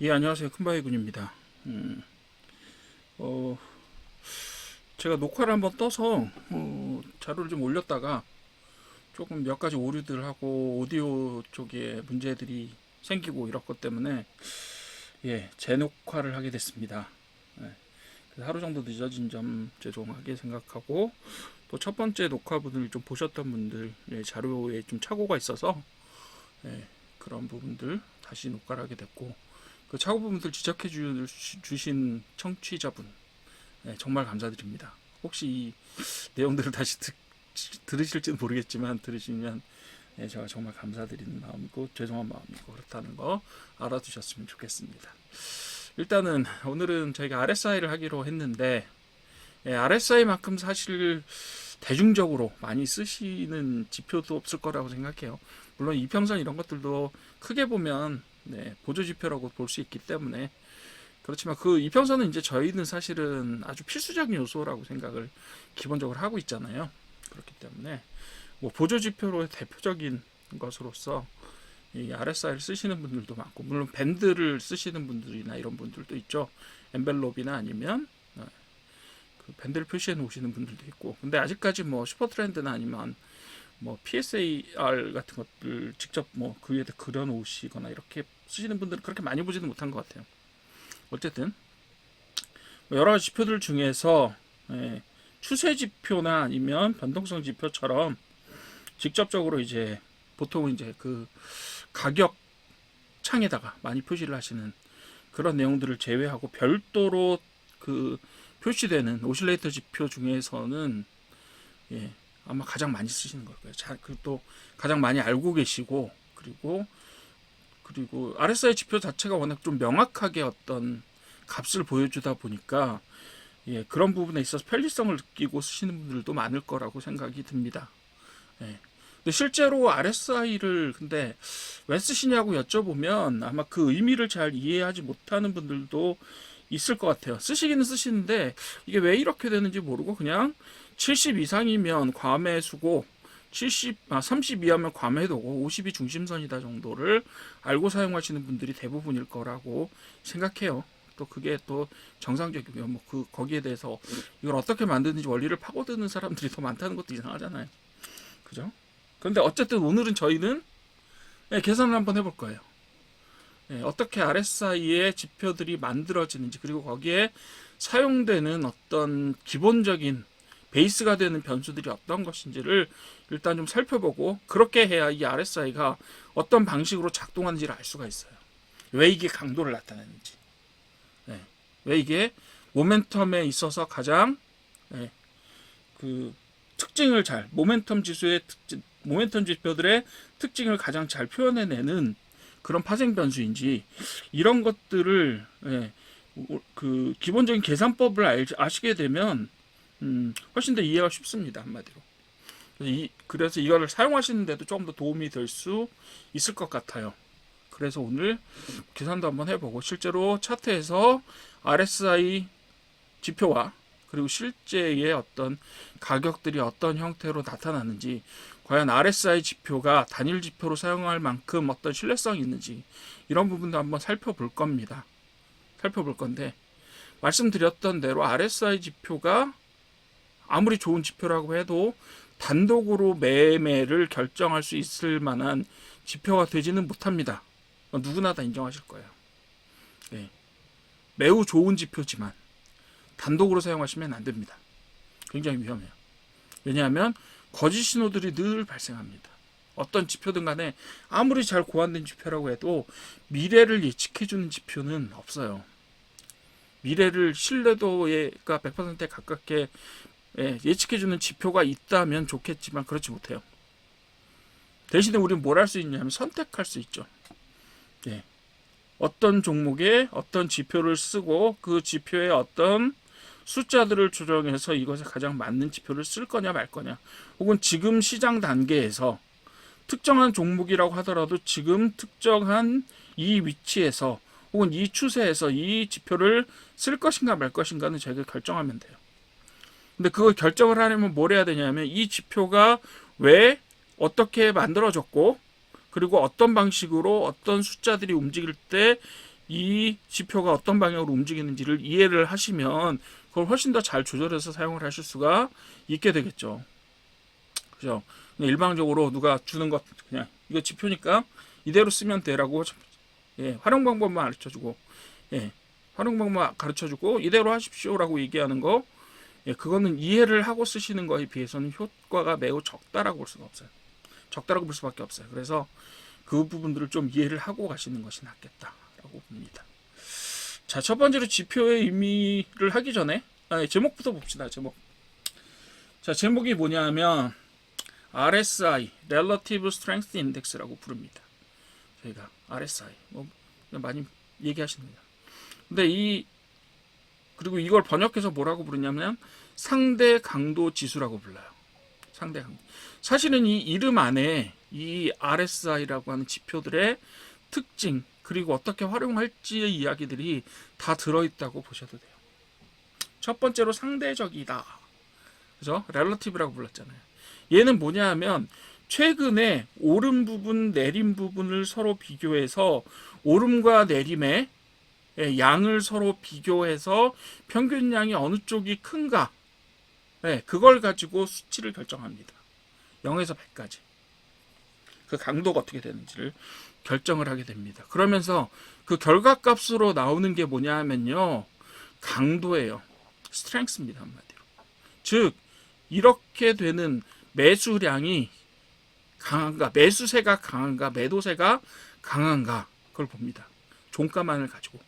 예, 안녕하세요. 큰바위군입니다. 어, 제가 녹화를 한번 떠서 자료를 좀 올렸다가 조금 몇 가지 오류들 하고 오디오 쪽에 문제들이 생기고 이런 것 때문에 재녹화를 하게 됐습니다. 예, 그래서 하루 정도 늦어진 점 죄송하게 생각하고, 또 첫 번째 녹화분을 좀 보셨던 분들 자료에 좀 착오가 있어서 그런 부분들 다시 녹화를 하게 됐고, 그 착오 부분들 지적해 주신 청취자분 정말 감사드립니다. 혹시 이 내용들을 다시 들으실지는 모르겠지만 들으시면 제가 정말 감사드리는 마음이고 죄송한 마음이고 그렇다는 거 알아두셨으면 좋겠습니다. 일단은 오늘은 저희가 RSI를 하기로 했는데, RSI만큼 사실 대중적으로 많이 쓰시는 지표도 없을 거라고 생각해요. 물론 이평선 이런 것들도 크게 보면 보조 지표라고 볼 수 있기 때문에 그렇지만, 그 이평선은 이제 저희는 사실은 아주 필수적인 요소라고 생각을 기본적으로 하고 있잖아요. 그렇기 때문에 뭐 보조 지표로 대표적인 것으로서 이 RSI를 쓰시는 분들도 많고, 물론 밴드를 쓰시는 분들이나 이런 분들도 있죠. 엔벨롭이나 아니면 그 밴드를 표시해 놓으시는 분들도 있고, 근데 아직까지 뭐 슈퍼트렌드나 아니면 뭐 PSAR 같은 것들 직접 뭐 그 위에다 그려 놓으시거나 이렇게 쓰시는 분들은 그렇게 많이 보지는 못한 것 같아요. 어쨌든 여러 가지 지표들 중에서 추세 지표나 아니면 변동성 지표처럼 직접적으로 이제 보통은 이제 그 가격 창에다가 많이 표시를 하시는 그런 내용들을 제외하고 별도로 그 표시되는 오실레이터 지표 중에서는 아마 가장 많이 쓰시는 걸 거예요. 또 가장 많이 알고 계시고, 그리고 RSI 지표 자체가 워낙 좀 명확하게 어떤 값을 보여주다 보니까 그런 부분에 있어서 편리성을 느끼고 쓰시는 분들도 많을 거라고 생각이 듭니다. 근데 실제로 RSI를 근데 왜 쓰시냐고 여쭤보면 아마 그 의미를 잘 이해하지 못하는 분들도 있을 것 같아요. 쓰시기는 쓰시는데 이게 왜 이렇게 되는지 모르고 그냥 70 이상이면 과매수고 30 이하면 과매도고 50이 중심선이다 정도를 알고 사용하시는 분들이 대부분일 거라고 생각해요. 또 그게 또 정상적이고요. 뭐 거기에 대해서 이걸 어떻게 만드는지 원리를 파고드는 사람들이 더 많다는 것도 이상하잖아요. 그죠? 그런데 어쨌든 오늘은 저희는 계산을 한번 해볼 거예요. 어떻게 RSI의 지표들이 만들어지는지, 그리고 거기에 사용되는 어떤 기본적인 베이스가 되는 변수들이 어떤 것인지를 일단 좀 살펴보고, 그렇게 해야 이 RSI가 어떤 방식으로 작동하는지를 알 수가 있어요. 왜 이게 강도를 나타내는지, 왜 이게 모멘텀에 있어서 가장 그 특징을 모멘텀 지표들의 특징을 가장 잘 표현해내는 그런 파생 변수인지, 이런 것들을 그 기본적인 계산법을 아시게 되면 훨씬 더 이해가 쉽습니다, 한마디로. 그래서 이거를 사용하시는데도 조금 더 도움이 될 수 있을 것 같아요. 그래서 오늘 계산도 한번 해보고, 실제로 차트에서 RSI 지표와 그리고 실제의 어떤 가격들이 어떤 형태로 나타나는지, 과연 RSI 지표가 단일 지표로 사용할 만큼 어떤 신뢰성이 있는지, 이런 부분도 한번 살펴볼 건데, 말씀드렸던 대로 RSI 지표가 아무리 좋은 지표라고 해도 단독으로 매매를 결정할 수 있을 만한 지표가 되지는 못합니다. 누구나 다 인정하실 거예요. 매우 좋은 지표지만 단독으로 사용하시면 안 됩니다. 굉장히 위험해요. 왜냐하면 거짓 신호들이 늘 발생합니다. 어떤 지표든 간에 아무리 잘 고안된 지표라고 해도 미래를 예측해주는 지표는 없어요. 미래를 신뢰도가 100%에 가깝게 예측해주는 지표가 있다면 좋겠지만 그렇지 못해요. 대신에 우리는 뭘 할 수 있냐면 선택할 수 있죠. 어떤 종목에 어떤 지표를 쓰고 그 지표에 어떤 숫자들을 조정해서 이것에 가장 맞는 지표를 쓸 거냐 말 거냐, 혹은 지금 시장 단계에서 특정한 종목이라고 하더라도 지금 특정한 이 위치에서 혹은 이 추세에서 이 지표를 쓸 것인가 말 것인가는 저희가 결정하면 돼요. 근데 그걸 결정을 하려면 뭘 해야 되냐면, 이 지표가 왜 어떻게 만들어졌고, 그리고 어떤 방식으로 어떤 숫자들이 움직일 때 이 지표가 어떤 방향으로 움직이는지를 이해를 하시면 그걸 훨씬 더 잘 조절해서 사용을 하실 수가 있게 되겠죠. 그죠? 그냥 일방적으로 누가 주는 것 그냥 이거 지표니까 이대로 쓰면 돼라고 활용 방법만 가르쳐주고 활용 방법 가르쳐주고 이대로 하십시오라고 얘기하는 거 그거는 이해를 하고 쓰시는 거에 비해서는 효과가 매우 적다라고 볼 수가 없어요. 적다라고 볼 수밖에 없어요. 그래서 그 부분들을 좀 이해를 하고 가시는 것이 낫겠다라고 봅니다. 자, 첫 번째로 지표의 의미를 하기 전에 제목부터 봅시다. 제목. 자, 제목이 뭐냐면 RSI, Relative Strength Index라고 부릅니다. 저희가 RSI 많이 얘기하십니다. 근데 그리고 이걸 번역해서 뭐라고 부르냐면 상대 강도 지수라고 불러요. 상대 강도. 사실은 이 이름 안에 이 RSI라고 하는 지표들의 특징 그리고 어떻게 활용할지의 이야기들이 다 들어있다고 보셔도 돼요. 첫 번째로 상대적이다. 그죠? relative라고 불렀잖아요. 얘는 뭐냐 하면 최근에 오른 부분, 내린 부분을 서로 비교해서 오름과 내림의 양을 서로 비교해서 평균량이 어느 쪽이 큰가 그걸 가지고 수치를 결정합니다. 0에서 100까지 그 강도가 어떻게 되는지를 결정을 하게 됩니다. 그러면서 그 결과값으로 나오는 게 뭐냐 하면요 강도예요. 스트렝스입니다. 한마디로. 즉 이렇게 되는 매수량이 강한가, 매수세가 강한가, 매도세가 강한가 그걸 봅니다. 종가만을 가지고.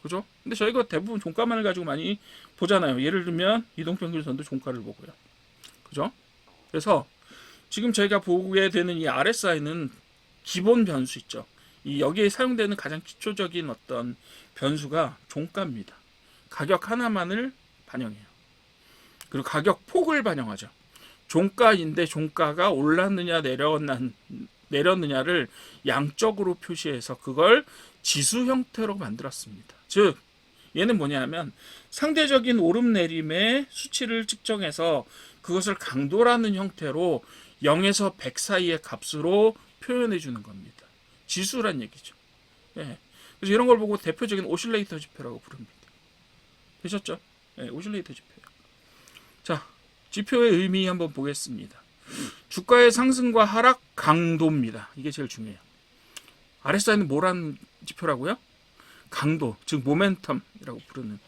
그죠? 근데 저희가 대부분 종가만을 가지고 많이 보잖아요. 예를 들면 이동평균선도 종가를 보고요. 그죠? 그래서 지금 저희가 보게 되는 이 RSI는 기본 변수 있죠. 여기에 사용되는 가장 기초적인 어떤 변수가 종가입니다. 가격 하나만을 반영해요. 그리고 가격 폭을 반영하죠. 종가인데 종가가 올랐느냐 내렸느냐를 양적으로 표시해서 그걸 지수 형태로 만들었습니다. 즉 얘는 뭐냐면 상대적인 오름내림의 수치를 측정해서 그것을 강도라는 형태로 0에서 100 사이의 값으로 표현해 주는 겁니다. 지수란 얘기죠. 그래서 이런 걸 보고 대표적인 오실레이터 지표라고 부릅니다. 되셨죠? 오실레이터 지표. 자, 지표의 의미 한번 보겠습니다. 주가의 상승과 하락 강도입니다. 이게 제일 중요해요. RSI는 뭐라는 지표라고요? 강도, 즉 모멘텀이라고 부르는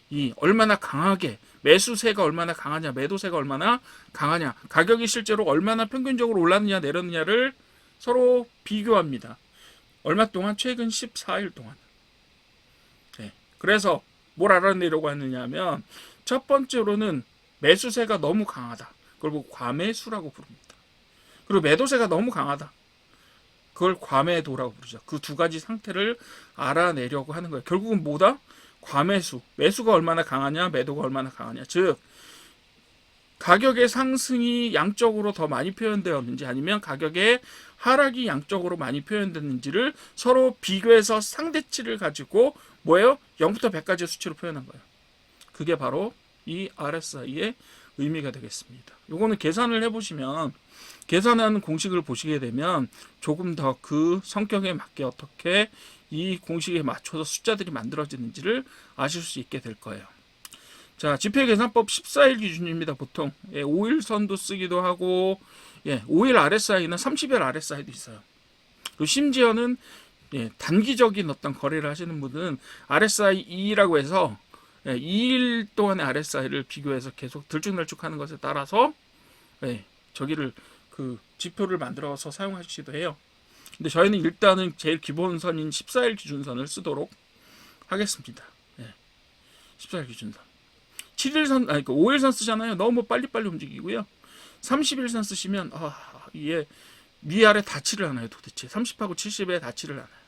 이 얼마나 강하게 매수세가 얼마나 강하냐, 매도세가 얼마나 강하냐, 가격이 실제로 얼마나 평균적으로 올랐느냐 내렸느냐를 서로 비교합니다. 얼마 동안? 최근 14일 동안. 그래서 뭘 알아내려고 하느냐 하면 첫 번째로는 매수세가 너무 강하다. 그걸 보고 과매수라고 부릅니다. 그리고 매도세가 너무 강하다. 그걸 과매도라고 부르죠. 그 두 가지 상태를 알아내려고 하는 거예요. 결국은 뭐다? 과매수. 매수가 얼마나 강하냐, 매도가 얼마나 강하냐. 즉 가격의 상승이 양적으로 더 많이 표현되었는지 아니면 가격의 하락이 양적으로 많이 표현됐는지를 서로 비교해서 상대치를 가지고 뭐예요? 0부터 100까지의 수치로 표현한 거예요. 그게 바로 이 RSI의 의미가 되겠습니다. 요거는 계산을 해보시면 계산하는 공식을 보시게 되면 조금 더 그 성격에 맞게 어떻게 이 공식에 맞춰서 숫자들이 만들어지는지를 아실 수 있게 될 거예요. 자, 지표계산법 14일 기준입니다. 보통 5일선도 쓰기도 하고 5일 RSI나 30일 RSI도 있어요. 그리고 심지어는 단기적인 어떤 거래를 하시는 분은 RSI 2라고 해서 2일 동안의 RSI를 비교해서 계속 들쭉날쭉하는 것에 따라서 저기를 그 지표를 만들어서 사용하시기도 해요. 근데 저희는 일단은 제일 기본선인 14일 기준선을 쓰도록 하겠습니다. 14일 기준선. 7일선, 5일선 쓰잖아요. 너무 빨리빨리 움직이고요. 30일선 쓰시면 이게 위아래 닿지를 않아요. 도대체 30하고 70에 닿지를 않아요.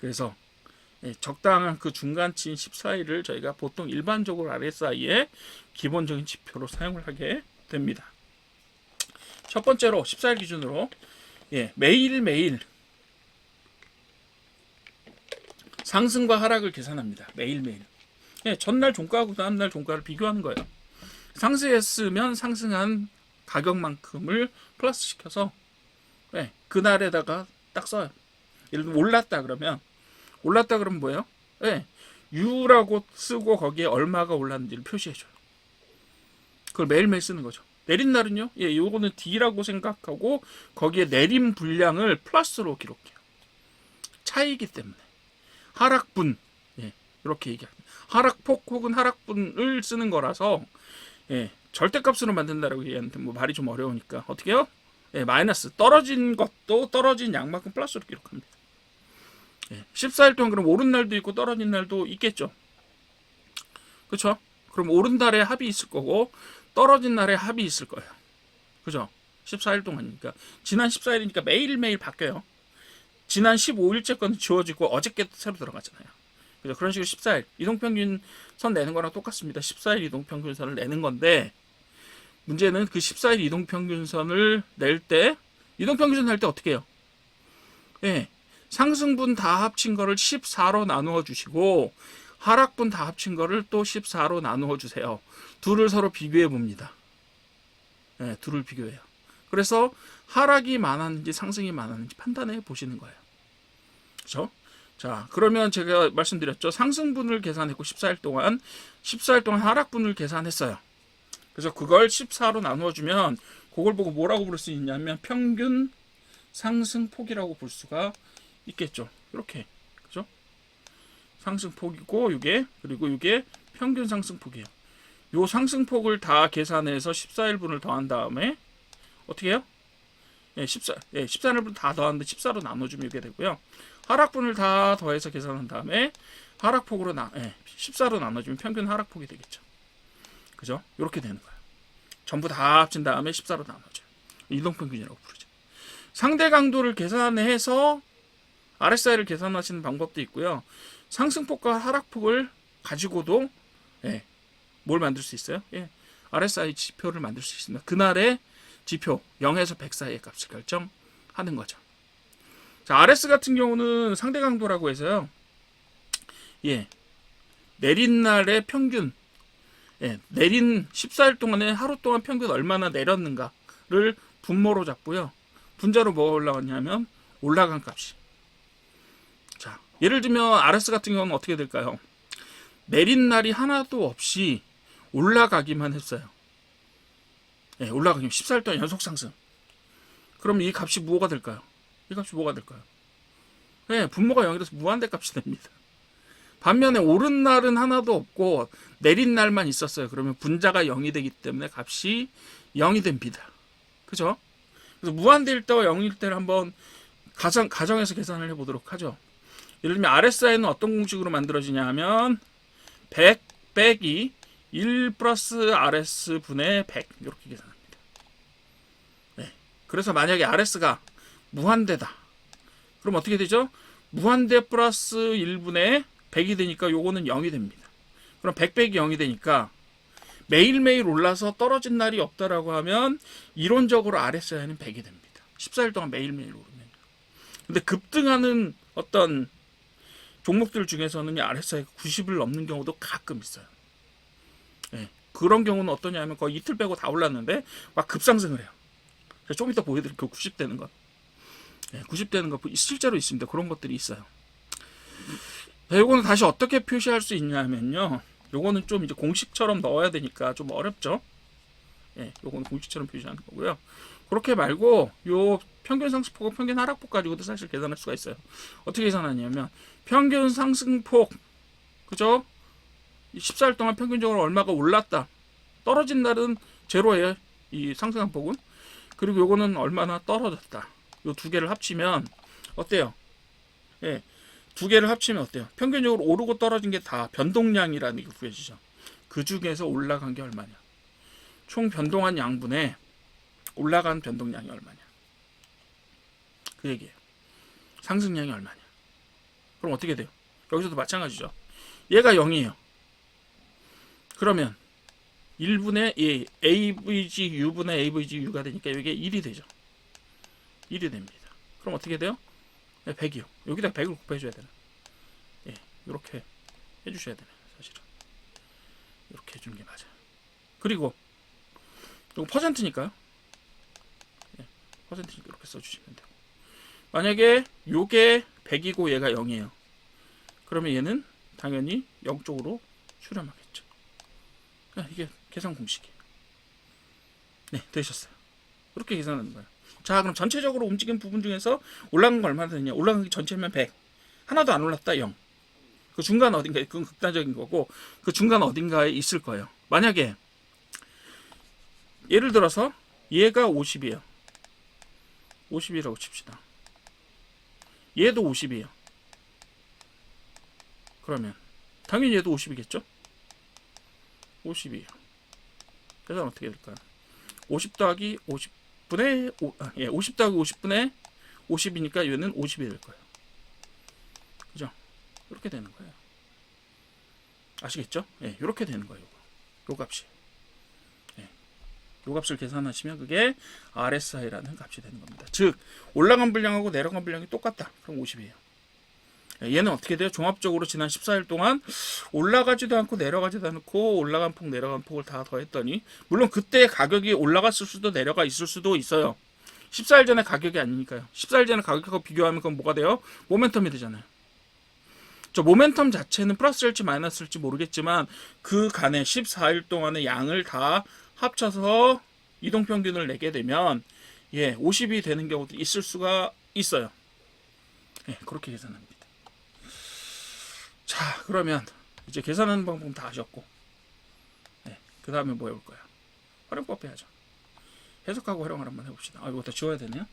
그래서 적당한 그 중간치인 14일을 저희가 보통 일반적으로 RSI의 기본적인 지표로 사용을 하게 됩니다. 첫 번째로 14일 기준으로 매일매일 상승과 하락을 계산합니다. 매일매일. 전날 종가하고 다음날 종가를 비교하는 거예요. 상승했으면 상승한 가격만큼을 플러스 시켜서 그날에다가 딱 써요. 예를 들면 올랐다 그러면 올랐다 그러면 뭐예요? 예. U라고 쓰고 거기에 얼마가 올랐는지를 표시해줘요. 그걸 매일매일 쓰는 거죠. 내린 날은요? 예, 요거는 D라고 생각하고 거기에 내림 분량을 플러스로 기록해요. 차이기 때문에. 하락분. 예, 이렇게 얘기합니다. 하락폭 혹은 하락분을 쓰는 거라서 예, 절대값으로 만든다라고 얘기하는데 뭐 말이 좀 어려우니까 어떻게 해요? 예, 마이너스. 떨어진 것도 떨어진 양만큼 플러스로 기록합니다. 예, 14일 동안 그럼 오른 날도 있고 떨어진 날도 있겠죠. 그렇죠? 그럼 오른 날에 합이 있을 거고 떨어진 날에 합이 있을 거예요. 그죠? 14일 동안이니까. 지난 14일이니까 매일매일 바뀌어요. 지난 15일째 거는 지워지고 어저께 새로 들어가잖아요. 그죠? 그런 식으로 14일 이동평균선 내는 거랑 똑같습니다. 14일 이동평균선을 내는 건데 문제는 그 14일 이동평균선을 낼 때 이동평균선 낼 때 어떻게 해요? 예, 상승분 다 합친 거를 14로 나누어 주시고 하락분 다 합친 거를 또 14로 나누어 주세요. 둘을 서로 비교해 봅니다. 예, 둘을 비교해요. 그래서 하락이 많았는지 상승이 많았는지 판단해 보시는 거예요. 그렇죠? 자, 그러면 제가 말씀드렸죠. 상승분을 계산했고 14일 동안 하락분을 계산했어요. 그래서 그걸 14로 나누어 주면 그걸 보고 뭐라고 부를 수 있냐면 평균 상승폭이라고 볼 수가 있겠죠. 이렇게. 그죠? 상승폭이고 이게 그리고 이게 평균 상승폭이에요. 요 상승폭을 다 계산해서 14일분을 더한 다음에 어떻게 해요? 예, 14일분 다 더하는데 14로 나눠주면 이게 되고요. 하락분을 다 더해서 계산한 다음에 하락폭으로 14로 나눠주면 평균 하락폭이 되겠죠. 그죠? 이렇게 되는 거예요. 전부 다 합친 다음에 14로 나눠줘요. 이동평균이라고 부르죠. 상대 강도를 계산해서 RSI를 계산하시는 방법도 있고요. 상승폭과 하락폭을 가지고도 예, 뭘 만들 수 있어요? 예, RSI 지표를 만들 수 있습니다. 그날의 지표 0에서 100 사이의 값을 결정하는 거죠. 자, RS 같은 경우는 상대 강도라고 해서요. 예, 내린 날의 평균, 예, 내린 14일 동안에 하루 동안 평균 얼마나 내렸는가를 분모로 잡고요. 분자로 뭐가 올라왔냐면 올라간 값이. 자, 예를 들면 RS 같은 경우는 어떻게 될까요? 내린 날이 하나도 없이 올라가기만 했어요. 예, 올라가기만 14일 동안 연속 상승. 그럼 이 값이 뭐가 될까요? 이 값이 뭐가 될까요? 예, 분모가 0이 돼서 무한대 값이 됩니다. 반면에 오른 날은 하나도 없고 내린 날만 있었어요. 그러면 분자가 0이 되기 때문에 값이 0이 됩니다. 그죠? 그래서 무한대일 때와 0일 때를 한번 가정해서 계산을 해보도록 하죠. 예를 들면 RSI는 어떤 공식으로 만들어지냐 하면 100 빼기 1 플러스 RS 분의 100 이렇게 계산합니다. 네. 그래서 만약에 RS가 무한대다. 그럼 어떻게 되죠? 무한대 플러스 1분의 100이 되니까 요거는 0이 됩니다. 그럼 100 빼기 0이 되니까 매일매일 올라서 떨어진 날이 없다라고 하면 이론적으로 RSI는 100이 됩니다. 14일 동안 매일매일 오르면. 근데 급등하는 어떤 종목들 중에서는 RSI가 90을 넘는 경우도 가끔 있어요. 네. 그런 경우는 어떠냐면 거의 이틀 빼고 다 올랐는데 막 급상승을 해요. 좀 이따 보여드릴게요. 90 되는 것. 네, 90 되는 것 실제로 있습니다. 그런 것들이 있어요. 자, 요거는 다시 어떻게 표시할 수 있냐면요. 요거는 좀 이제 공식처럼 넣어야 되니까 좀 어렵죠. 예, 요거는 공식처럼 표시하는 거고요. 그렇게 말고 요 평균 상승폭과 평균 하락폭 가지고도 사실 계산할 수가 있어요. 어떻게 계산하냐면 평균 상승폭, 그죠? 14일 동안 평균적으로 얼마가 올랐다. 떨어진 날은 제로예요. 이 상승한 폭은. 그리고 요거는 얼마나 떨어졌다. 요 두 개를 합치면 어때요? 예, 두 개를 합치면 어때요? 평균적으로 오르고 떨어진 게 다 변동량이라는 게 구해지죠. 그 중에서 올라간 게 얼마냐? 총 변동한 양분에 올라간 변동량이 얼마냐? 그 얘기예요. 상승량이 얼마냐? 그럼 어떻게 돼요? 여기서도 마찬가지죠. 얘가 0이에요. 그러면 1분의 AVG U분의 AVG U가 되니까 이게 1이 되죠. 1이 됩니다. 그럼 어떻게 돼요? 100이요. 여기다 100을 곱해줘야 되나? 예, 이렇게 해주셔야 되나요, 사실은. 이렇게 해주는 게 맞아요. 그리고 이거 퍼센트니까요. 예, 퍼센트니까 이렇게 써주시면 되고. 만약에 요게 100이고 얘가 0이에요. 그러면 얘는 당연히 0쪽으로 수렴하겠죠. 이게 계산 공식이에요. 네, 되셨어요. 이렇게 계산하는 거예요. 자, 그럼 전체적으로 움직인 부분 중에서 올라간 거 얼마나 되냐? 올라간 게 전체면 100. 하나도 안 올랐다, 0. 그 중간 어딘가에, 그건 극단적인 거고, 그 중간 어딘가에 있을 거예요. 만약에, 예를 들어서, 얘가 50이에요. 50이라고 칩시다. 얘도 50이에요. 그러면, 당연히 얘도 50이겠죠? 50이에요. 계산 어떻게 될까요? 50 더하기 50분의, 50 더하기 50분의 50이니까 얘는 50이 될 거예요. 그죠? 이렇게 되는 거예요. 아시겠죠? 예, 이렇게 되는 거예요. 요 값이. 예, 요 값을 계산하시면 그게 RSI라는 값이 되는 겁니다. 즉, 올라간 분량하고 내려간 분량이 똑같다. 그럼 50이에요. 예, 얘는 어떻게 돼요? 종합적으로 지난 14일 동안 올라가지도 않고 내려가지도 않고 올라간 폭, 내려간 폭을 다 더했더니, 물론 그때 가격이 올라갔을 수도 내려가 있을 수도 있어요. 14일 전에 가격이 아니니까요. 14일 전에 가격하고 비교하면 그건 뭐가 돼요? 모멘텀이 되잖아요. 저 모멘텀 자체는 플러스일지 마이너스일지 모르겠지만 그 간에 14일 동안의 양을 다 합쳐서 이동평균을 내게 되면 50이 되는 경우도 있을 수가 있어요. 그렇게 계산합니다. 자, 그러면 이제 계산하는 방법 다 아셨고, 그 다음에 뭐 해볼 거야? 활용법 해야죠. 해석하고 활용을 한번 해봅시다. 이거 다 지워야 되네요.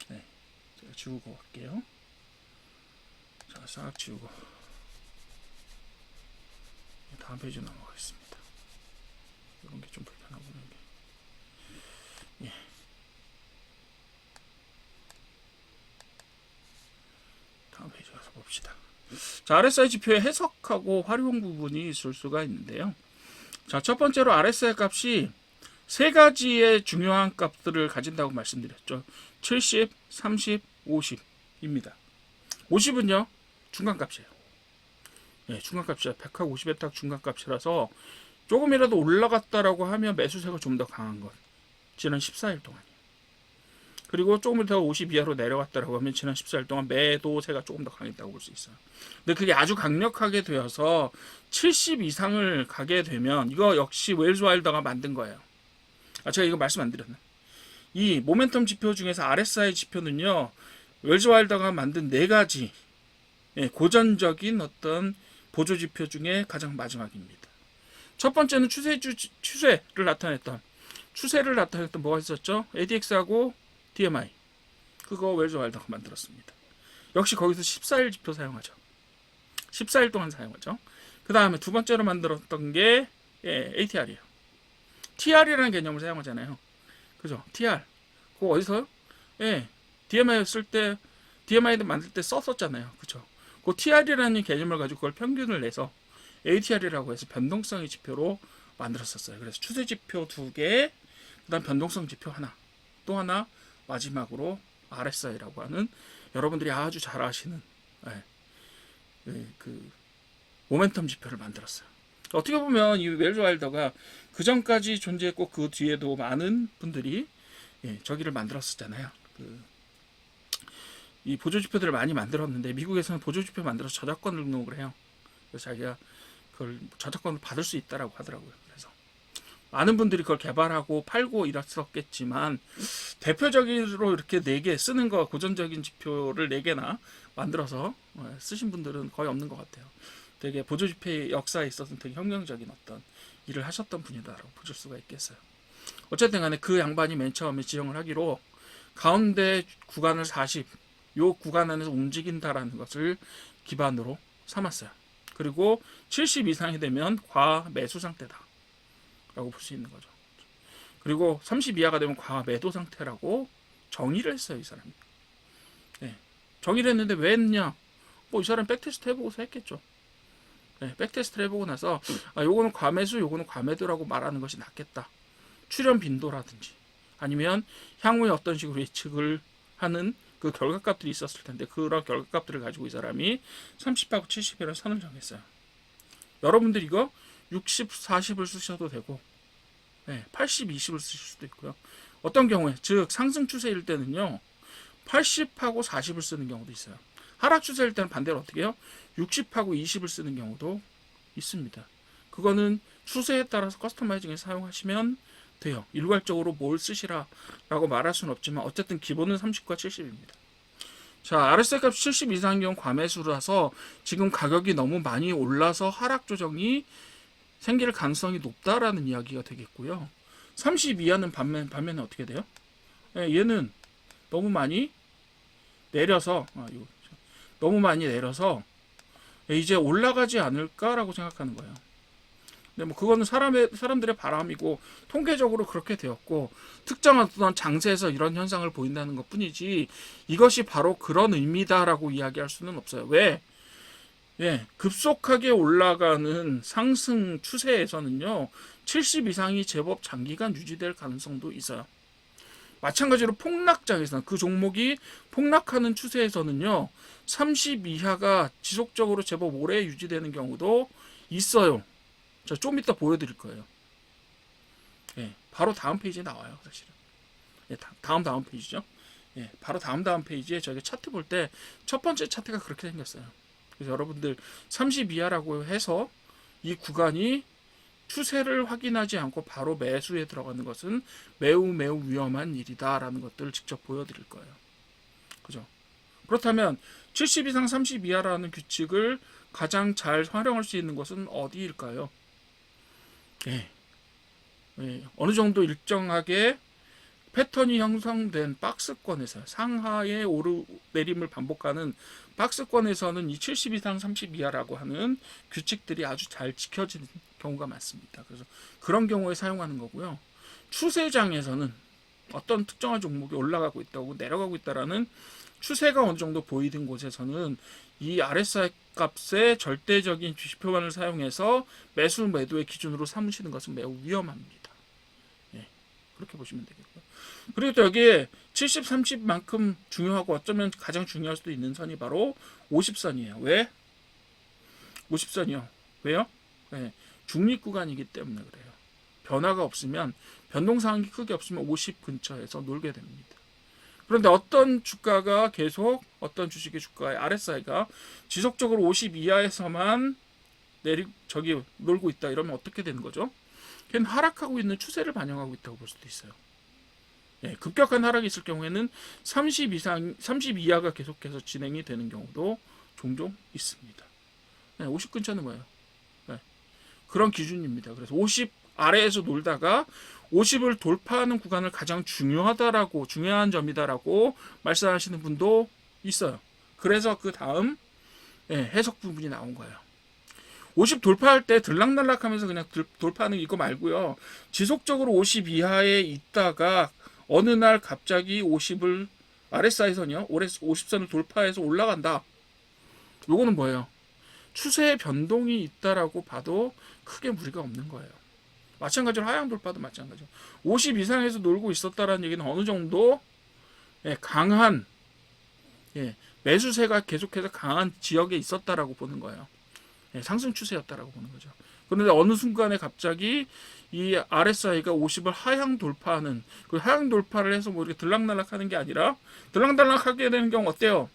제가 지우고 갈게요. 자, 싹 지우고 다음 페이지 넘어가겠습니다. 이런 게 좀 불편하군요. 다음 페이지 가서 봅시다. 자, RSI 지표의 해석하고 활용 부분이 있을 수가 있는데요. 자, 첫 번째로 RSI 값이 세 가지의 중요한 값들을 가진다고 말씀드렸죠. 70, 30, 50입니다. 50은요, 중간값이에요. 중간값이야. 100하고 50의 딱 중간값이라서 조금이라도 올라갔다라고 하면 매수세가 좀 더 강한 것. 지난 14일 동안. 그리고 조금 더 50 이하로 내려갔다라고 하면 지난 14일 동안 매도세가 조금 더 강했다고 볼 수 있어요. 근데 그게 아주 강력하게 되어서 70 이상을 가게 되면 이거 역시 웰즈 와일더가 만든 거예요. 제가 이거 말씀 안 드렸네. 이 모멘텀 지표 중에서 RSI 지표는요, 웰즈 와일더가 만든 네 가지 고전적인 어떤 보조 지표 중에 가장 마지막입니다. 첫 번째는 추세를 나타냈던 뭐가 있었죠? ADX하고 DMI. 그거 웰즈 와일더가 만들었습니다. 역시 거기서 14일 지표 사용하죠. 14일 동안 사용하죠. 그 다음에 두 번째로 만들었던 게 ATR이에요. TR이라는 개념을 사용하잖아요. 그죠? TR. 그거 어디서요? DMI 만들 때 썼었잖아요. 그죠? 그 TR이라는 개념을 가지고 그걸 평균을 내서 ATR이라고 해서 변동성의 지표로 만들었었어요. 그래서 추세 지표 2개, 그 다음 변동성 지표 하나, 또 하나, 마지막으로 RSI라고 하는 여러분들이 아주 잘 아시는 그 모멘텀 지표를 만들었어요. 어떻게 보면 이 웰즈 와일더가 그 전까지 존재했고 그 뒤에도 많은 분들이 저기를 만들었었잖아요. 이 보조지표들을 많이 만들었는데 미국에서는 보조지표 만들어서 저작권 등록을 해요. 그래서 자기가 그걸 저작권을 받을 수 있다라고 하더라고요. 그래서 많은 분들이 그걸 개발하고 팔고 이랬었겠지만 대표적으로 이렇게 4개 쓰는 거, 고전적인 지표를 4개나 만들어서 쓰신 분들은 거의 없는 것 같아요. 되게 보조지표의 역사에 있어서는 되게 혁명적인 어떤 일을 하셨던 분이다라고 보실 수가 있겠어요. 어쨌든 간에 그 양반이 맨 처음에 지정을 하기로 가운데 구간을 40, 요 구간 안에서 움직인다라는 것을 기반으로 삼았어요. 그리고 70 이상이 되면 과매수 상태다 라고 볼 수 있는 거죠. 그리고 30 이하가 되면 과매도 상태라고 정의를 했어요. 이 사람이. 정의를 했는데 왜 했냐? 이 사람 백테스트 해보고서 했겠죠. 백테스트를 해보고 나서 요거는 과매수, 요거는 과매도라고 말하는 것이 낫겠다. 출현 빈도라든지 아니면 향후에 어떤 식으로 예측을 하는 그 결과값들이 있었을 텐데 그런 결과값들을 가지고 이 사람이 30하고 70이라는 선을 정했어요. 여러분들 이거 60, 40을 쓰셔도 되고 80, 20을 쓰실 수도 있고요. 어떤 경우에 즉 상승 추세일 때는요 80하고 40을 쓰는 경우도 있어요. 하락 추세일 때는 반대로 어떻게 해요? 60하고 20을 쓰는 경우도 있습니다. 그거는 추세에 따라서 커스터마이징에 사용하시면 돼요. 일괄적으로 뭘 쓰시라라고 말할 수는 없지만 어쨌든 기본은 30과 70입니다. 자, RSI 값 70 이상인 경우 과매수라서 지금 가격이 너무 많이 올라서 하락 조정이 생길 가능성이 높다라는 이야기가 되겠고요. 30 이하는 반면에 어떻게 돼요? 얘는 너무 많이 내려서 너무 많이 내려서 이제 올라가지 않을까라고 생각하는 거예요. 근데 뭐 그거는 사람들의 바람이고 통계적으로 그렇게 되었고 특정한 어떤 장세에서 이런 현상을 보인다는 것뿐이지 이것이 바로 그런 의미다라고 이야기할 수는 없어요. 왜? 급속하게 올라가는 상승 추세에서는요 70 이상이 제법 장기간 유지될 가능성도 있어요. 마찬가지로 폭락장에서는 그 종목이 폭락하는 추세에서는요 30 이하가 지속적으로 제법 오래 유지되는 경우도 있어요. 자, 좀 이따 보여드릴 거예요. 바로 다음 페이지에 나와요, 사실은. 다음 페이지죠. 바로 다음 페이지에 저희가 차트 볼 때 첫 번째 차트가 그렇게 생겼어요. 그래서 여러분들 30 이하라고 해서 이 구간이 추세를 확인하지 않고 바로 매수에 들어가는 것은 매우 위험한 일이다라는 것들을 직접 보여드릴 거예요. 그죠? 그렇다면 70 이상 30 이하라는 규칙을 가장 잘 활용할 수 있는 것은 어디일까요? 어느 정도 일정하게 패턴이 형성된 박스권에서 상하의 오르내림을 반복하는 박스권에서는 이 70 이상 30 이하라고 하는 규칙들이 아주 잘 지켜지는 경우가 많습니다. 그래서 그런 경우에 사용하는 거고요. 추세장에서는 어떤 특정한 종목이 올라가고 있다고 내려가고 있다라는 추세가 어느 정도 보이는 곳에서는 이 RSI 값의 절대적인 지표만을 사용해서 매수 매도의 기준으로 삼으시는 것은 매우 위험합니다. 그렇게 보시면 되겠고요. 그리고 또 여기에 70, 30만큼 중요하고 어쩌면 가장 중요할 수도 있는 선이 바로 50선이에요. 왜? 50선이요. 왜요? 중립 구간이기 때문에 그래요. 변화가 없으면 변동사항이 크게 없으면 50 근처에서 놀게 됩니다. 그런데 어떤 주가가 계속 어떤 주식의 주가의 RSI가 지속적으로 50 이하에서만 놀고 있다 이러면 어떻게 되는 거죠? 걔는 하락하고 있는 추세를 반영하고 있다고 볼 수도 있어요. 급격한 하락이 있을 경우에는 30 이하가 계속해서 진행이 되는 경우도 종종 있습니다. 50 근처는 뭐예요? 그런 기준입니다. 그래서 50 아래에서 놀다가 50을 돌파하는 구간을 가장 중요한 점이다라고 말씀하시는 분도 있어요. 그래서 그 다음 해석 부분이 나온 거예요. 50 돌파할 때 들락날락하면서 그냥 돌파하는 이거 말고요. 지속적으로 50 이하에 있다가 어느 날 갑자기 50을 RSI선이요. 50선을 돌파해서 올라간다. 요거는 뭐예요? 추세의 변동이 있다라고 봐도 크게 무리가 없는 거예요. 마찬가지로 하향 돌파도 마찬가지죠. 50 이상에서 놀고 있었다라는 얘기는 어느 정도 강한 매수세가 계속해서 강한 지역에 있었다라고 보는 거예요. 상승 추세였다라고 보는 거죠. 그런데 어느 순간에 갑자기 이 RSI가 50을 하향 돌파하는 그 하향 돌파를 해서 뭐 이렇게 들락날락하는 게 아니라 들락날락하게 되는 경우 어때요?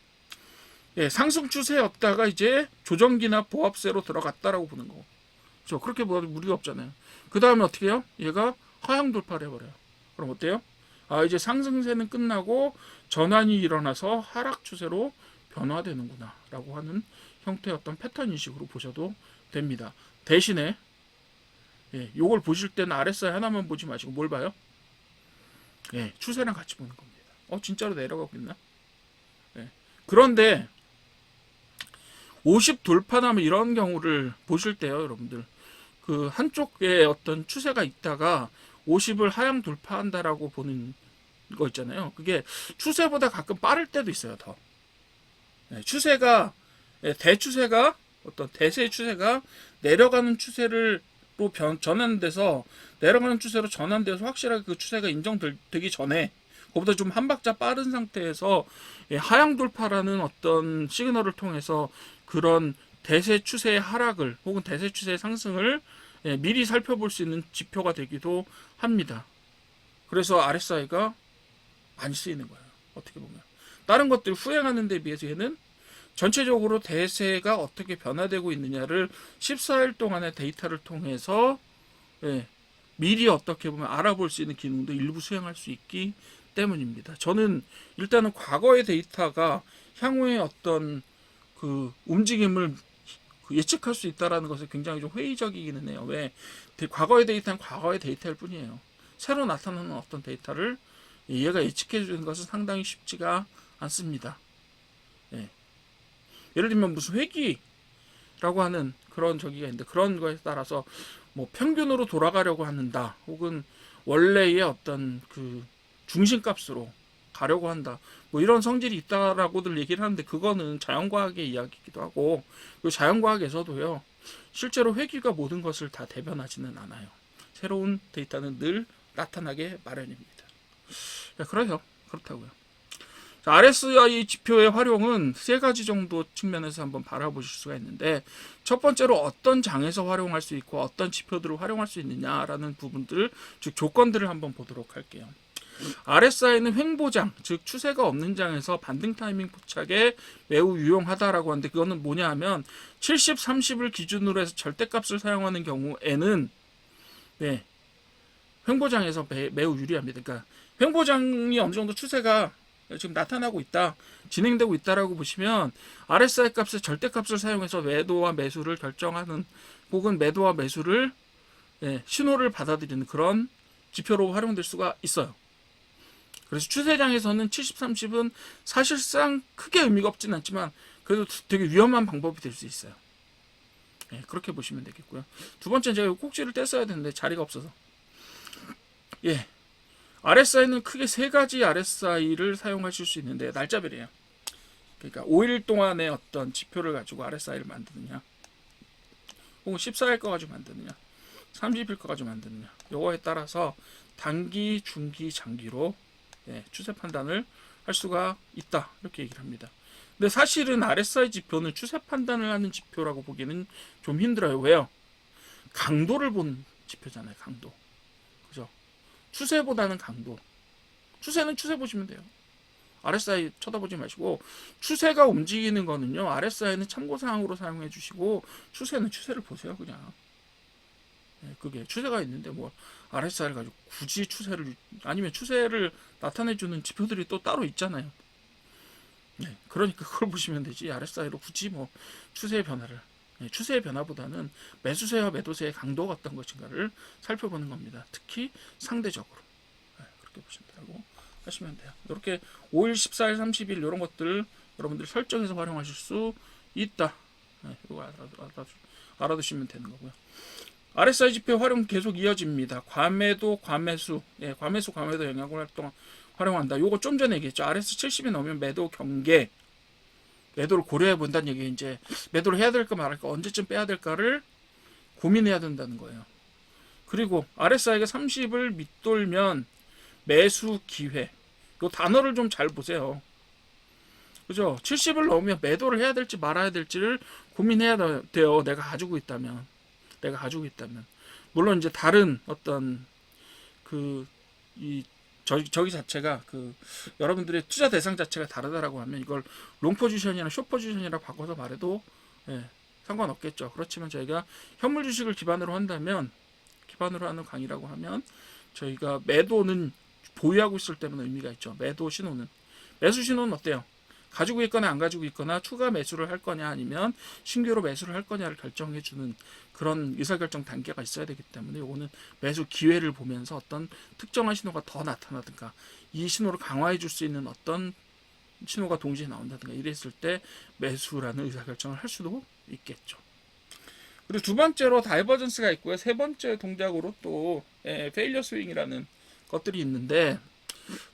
상승 추세였다가 이제 조정기나 보합세로 들어갔다라고 보는 거고. 그렇죠? 그렇게 봐도 무리가 없잖아요. 그 다음에 어떻게 해요? 얘가 하향 돌파를 해버려요. 그럼 어때요? 이제 상승세는 끝나고 전환이 일어나서 하락 추세로 변화되는구나 라고 하는 형태의 어떤 패턴 인식으로 보셔도 됩니다. 대신에 요걸 보실 때는 RSI 하나만 보지 마시고 뭘 봐요? 추세랑 같이 보는 겁니다. 진짜로 내려가고 있나? 그런데 50 돌파나면 이런 경우를 보실 때요, 여러분들. 그 한쪽에 어떤 추세가 있다가 50을 하향 돌파한다라고 보는 거 있잖아요. 그게 추세보다 가끔 빠를 때도 있어요, 더. 추세가 대추세가 어떤 대세의 추세가 내려가는 추세로 전환돼서 내려가는 추세로 전환돼서 확실하게 그 추세가 인정되기 전에 그보다 좀 한 박자 빠른 상태에서 하향 돌파라는 어떤 시그널을 통해서 그런 대세 추세의 하락을 혹은 대세 추세의 상승을 미리 살펴볼 수 있는 지표가 되기도 합니다. 그래서 RSI가 많이 쓰이는 거예요. 어떻게 보면 다른 것들 후행하는 데 비해서 얘는 전체적으로 대세가 어떻게 변화되고 있느냐를 14일 동안의 데이터를 통해서 예, 미리 어떻게 보면 알아볼 수 있는 기능도 일부 수행할 수 있기 때문입니다. 저는 일단은 과거의 데이터가 향후의 어떤 그 움직임을 예측할 수 있다라는 것에 굉장히 좀 회의적이기는 해요. 왜? 과거의 데이터는 과거의 데이터일 뿐이에요. 새로 나타나는 어떤 데이터를 얘가 예측해 주는 것은 상당히 쉽지가 않습니다. 예. 예를 들면 무슨 회기라고 하는 그런 저기가 있는데 그런 거에 따라서 뭐 평균으로 돌아가려고 한다. 혹은 원래의 어떤 그 중심값으로 가려고 한다. 뭐 이런 성질이 있다라고들 얘기를 하는데 그거는 자연과학의 이야기이기도 하고 그 자연과학에서도요. 실제로 회귀가 모든 것을 다 대변하지는 않아요. 새로운 데이터는 늘 나타나게 마련입니다. 그래서 그렇다고요. RSI 지표의 활용은 세 가지 정도 측면에서 한번 바라보실 수가 있는데 첫 번째로 어떤 장에서 활용할 수 있고 어떤 지표들을 활용할 수 있느냐라는 부분들, 즉 조건들을 한번 보도록 할게요. RSI는 횡보장, 즉 추세가 없는 장에서 반등 타이밍 포착에 매우 유용하다라고 하는데 그거는 뭐냐 하면 70, 30을 기준으로 해서 절대값을 사용하는 경우에는 네, 횡보장에서 매우 유리합니다. 그러니까 횡보장이 어느 정도 추세가 지금 나타나고 있다, 진행되고 있다라고 보시면 RSI 값의 절대값을 사용해서 매도와 매수를 결정하는 혹은 매도와 매수를 신호를 받아들이는 그런 지표로 활용될 수가 있어요. 그래서 추세장에서는 70, 30은 사실상 크게 의미가 없진 않지만 그래도 되게 위험한 방법이 될 수 있어요. 그렇게 보시면 되겠고요. 두 번째는 제가 꼭지를 뗐어야 되는데 자리가 없어서 RSI는 크게 세 가지 RSI를 사용하실 수 있는데 날짜별이에요. 그러니까 5일 동안의 어떤 지표를 가지고 RSI를 만드느냐 혹은 14일 거 가지고 만드느냐 30일 거 가지고 만드느냐 요거에 따라서 단기, 중기, 장기로 추세 판단을 할 수가 있다 이렇게 얘기를 합니다. 근데 사실은 RSI 지표는 추세 판단을 하는 지표라고 보기는 좀 힘들어요. 왜요? 강도를 본 지표잖아요. 강도. 그죠? 추세보다는 강도. 추세는 추세 보시면 돼요. RSI 쳐다보지 마시고 추세가 움직이는 거는요. RSI는 참고사항으로 사용해 주시고 추세는 추세를 보세요. 그냥. 그게 추세가 있는데 뭐 RSI를 가지고 굳이 추세를 아니면 추세를 나타내주는 지표들이 또 따로 있잖아요. 그러니까 그걸 보시면 되지 RSI로 굳이 뭐 추세의 변화를 추세의 변화보다는 매수세와 매도세의 강도가 어떤 것인가를 살펴보는 겁니다. 특히 상대적으로 그렇게 보신다고 하시면 돼요. 이렇게 5일, 14일, 30일 이런 것들 여러분들 설정해서 활용하실 수 있다. 이거 알아두시면 되는 거고요. RSI 지표 활용 계속 이어집니다. 과매도, 과매수, 과매수, 과매도 영향을 활용한다. 요거 좀 전에 얘기했죠. RS 70이 넘으면 매도 경계, 매도를 고려해 본다는 얘기. 이제 매도를 해야 될까 말할까, 언제쯤 빼야 될까를 고민해야 된다는 거예요. 그리고 RSI가 30을 밑돌면 매수 기회. 요 단어를 좀 잘 보세요. 그죠? 70을 넘으면 매도를 해야 될지 말아야 될지를 고민해야 돼요. 내가 가지고 있다면. 물론 이제 다른 어떤 저기 자체가 여러분들의 투자 대상 자체가 다르다라고 하면 이걸 롱 포지션이나 숏 포지션이라고 바꿔서 말해도 상관없겠죠. 그렇지만 저희가 현물 주식을 기반으로 한다면 기반으로 하는 강의라고 하면 저희가 매도는 보유하고 있을 때는 의미가 있죠. 매도 신호는 매수 신호는 어때요? 가지고 있거나 안 가지고 있거나 추가 매수를 할 거냐 아니면 신규로 매수를 할 거냐를 결정해 주는 그런 의사결정 단계가 있어야 되기 때문에 이거는 매수 기회를 보면서 어떤 특정한 신호가 더 나타나든가 이 신호를 강화해 줄 수 있는 어떤 신호가 동시에 나온다든가 이랬을 때 매수라는 의사결정을 할 수도 있겠죠. 그리고 두 번째로 다이버전스가 있고요. 세 번째 동작으로 또 페일리어 스윙이라는 것들이 있는데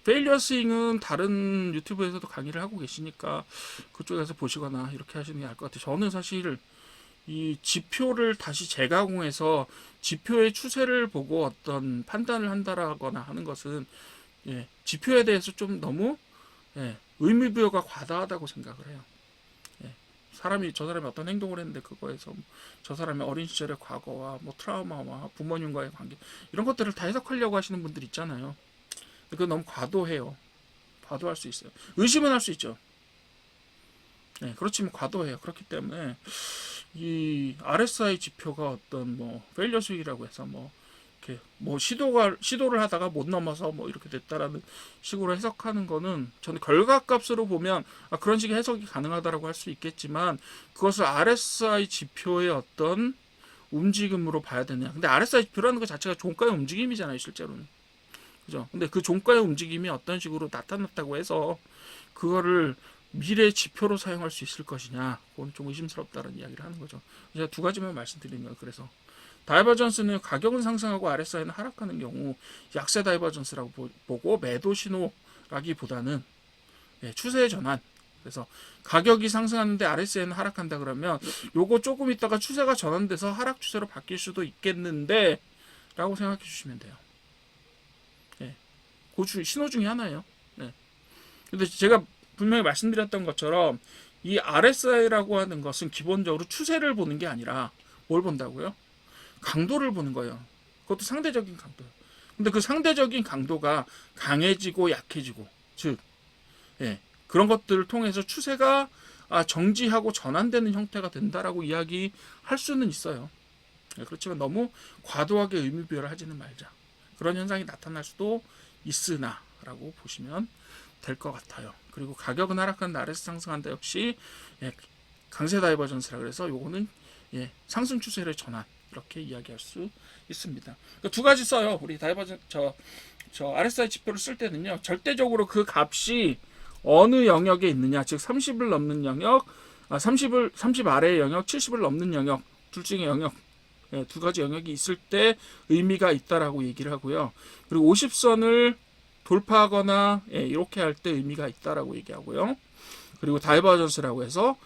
페일리어 스윙은 다른 유튜브에서도 강의를 하고 계시니까 그쪽에서 보시거나 이렇게 하시는 게 나을 것 같아요. 저는 사실 이 지표를 다시 재가공해서 지표의 추세를 보고 어떤 판단을 한다라거나 하는 것은 지표에 대해서 좀 너무 의미부여가 과다하다고 생각을 해요. 저 사람이 어떤 행동을 했는데 그거에서 저 사람의 어린 시절의 과거와 뭐 트라우마와 부모님과의 관계 이런 것들을 다 해석하려고 하시는 분들 있잖아요. 그거 너무 과도해요. 과도할 수 있어요. 의심은 할 수 있죠. 네, 그렇지만 과도해요. 그렇기 때문에 이 RSI 지표가 어떤 뭐 페일리어 수익이라고 해서 뭐 이렇게 뭐 시도를 하다가 못 넘어서 뭐 이렇게 됐다라는 식으로 해석하는 거는 저는 결과값으로 보면 그런 식의 해석이 가능하다라고 할 수 있겠지만 그것을 RSI 지표의 어떤 움직임으로 봐야 되냐. 근데 RSI 지표라는 것 자체가 종가의 움직임이잖아요, 실제로는. 그죠? 근데 그 종가의 움직임이 어떤 식으로 나타났다고 해서 그거를 미래 지표로 사용할 수 있을 것이냐, 그건 좀 의심스럽다는 이야기를 하는 거죠. 제가 두 가지만 말씀드리는 거예요. 그래서 다이버전스는 가격은 상승하고 RSI는 하락하는 경우 약세 다이버전스라고 보고 매도 신호라기보다는 추세의 전환. 그래서 가격이 상승하는데 RSI는 하락한다 그러면 요거 조금 있다가 추세가 전환돼서 하락 추세로 바뀔 수도 있겠는데 라고 생각해 주시면 돼요. 그 신호 중에 하나예요. 근데 제가 분명히 말씀드렸던 것처럼 이 RSI라고 하는 것은 기본적으로 추세를 보는 게 아니라 뭘 본다고요? 강도를 보는 거예요. 그것도 상대적인 강도예요. 근데 그 상대적인 강도가 강해지고 약해지고, 즉, 그런 것들을 통해서 추세가 정지하고 전환되는 형태가 된다라고 이야기할 수는 있어요. 그렇지만 너무 과도하게 의미부여를 하지는 말자. 그런 현상이 나타날 수도 있으나라고 보시면 될 것 같아요. 그리고 가격은 하락한다, RS 상승한다 역시 강세 다이버전스라 그래서 요거는 상승 추세의 전환 이렇게 이야기할 수 있습니다. 그러니까 두 가지 써요. 우리 다이버전 저 RSI 지표를 쓸 때는요. 절대적으로 그 값이 어느 영역에 있느냐, 즉 30을 넘는 영역, 30 아래의 영역, 70을 넘는 영역, 둘 중에 영역 두 가지 영역이 있을 때 의미가 있다라고 얘기를 하고요. 그리고 50선을 돌파하거나 이렇게 할 때 의미가 있다라고 얘기하고요. 그리고 다이버전스라고 해서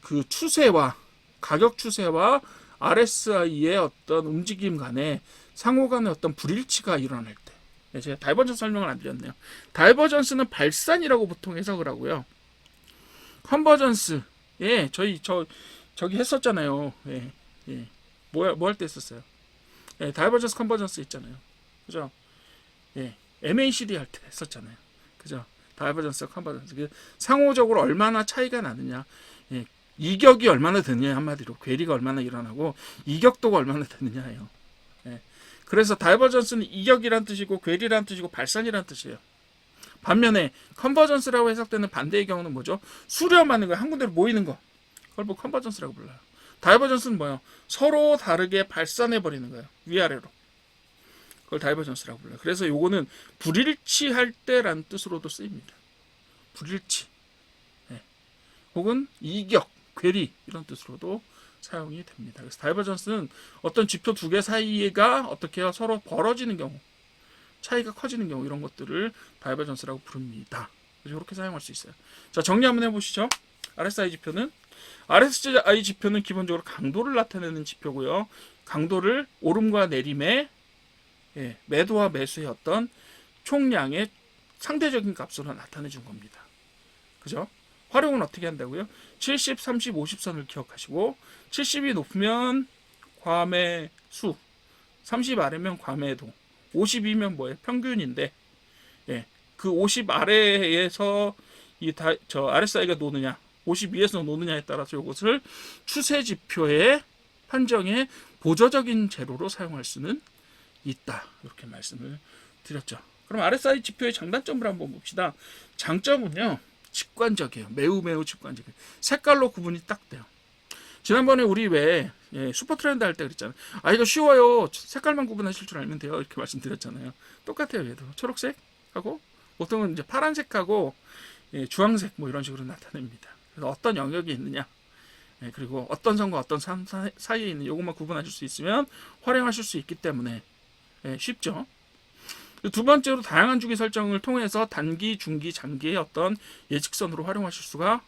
그 추세와 가격 추세와 RSI의 어떤 움직임 간에 상호 간의 어떤 불일치가 일어날 때. 제가 다이버전스 설명을 안 드렸네요. 다이버전스는 발산이라고 보통 해석을 하고요. 컨버전스, 저기 했었잖아요. 뭐 할 때 했었어요? 다이버전스 컨버전스 있잖아요. 그죠? MACD 할 때 했었잖아요. 그죠? 다이버전스, 컨버전스. 상호적으로 얼마나 차이가 나느냐. 이격이 얼마나 되느냐, 한마디로. 괴리가 얼마나 일어나고, 이격도가 얼마나 되느냐예요. 그래서 다이버전스는 이격이란 뜻이고, 괴리란 뜻이고, 발산이란 뜻이에요. 반면에, 컨버전스라고 해석되는 반대의 경우는 뭐죠? 수렴하는 거예요. 한 군데로 모이는 거. 그걸 뭐 컨버전스라고 불러요. 다이버전스는 뭐예요? 서로 다르게 발산해버리는 거예요. 위아래로. 그걸 다이버전스라고 불러요. 그래서 요거는 불일치할 때라는 뜻으로도 쓰입니다. 불일치. 혹은 이격, 괴리 이런 뜻으로도 사용이 됩니다. 그래서 다이버전스는 어떤 지표 두 개 사이가 어떻게 해요? 서로 벌어지는 경우, 차이가 커지는 경우 이런 것들을 다이버전스라고 부릅니다. 그래서 이렇게 사용할 수 있어요. 자, 정리 한번 해보시죠. RSI 지표는 기본적으로 강도를 나타내는 지표고요. 강도를 오름과 내림의 매도와 매수의 어떤 총량의 상대적인 값으로 나타내 준 겁니다. 그죠? 활용은 어떻게 한다고요? 70, 30, 50선을 기억하시고 70이 높으면 과매수, 30 아래면 과매도, 50이면 뭐예요? 평균인데 그 50 아래에서 RSI가 노느냐, 50 위에서 노느냐에 따라서 이것을 추세 지표의 판정의 보조적인 재료로 사용할 수는 있다. 이렇게 말씀을 드렸죠. 그럼 RSI 지표의 장단점을 한번 봅시다. 장점은요, 직관적이에요. 매우 직관적이에요. 색깔로 구분이 딱 돼요. 지난번에 우리 왜 슈퍼 트렌드 할 때 그랬잖아요. 이거 쉬워요. 색깔만 구분하실 줄 알면 돼요. 이렇게 말씀드렸잖아요. 똑같아요. 얘도 초록색하고 보통은 이제 파란색하고 주황색 뭐 이런 식으로 나타냅니다. 그래서 어떤 영역이 있느냐, 그리고 어떤 선과 어떤 선 사이에 있는 이것만 구분하실 수 있으면 활용하실 수 있기 때문에 쉽죠. 두 번째로 다양한 주기 설정을 통해서 단기, 중기, 장기의 어떤 예측선으로 활용하실 수가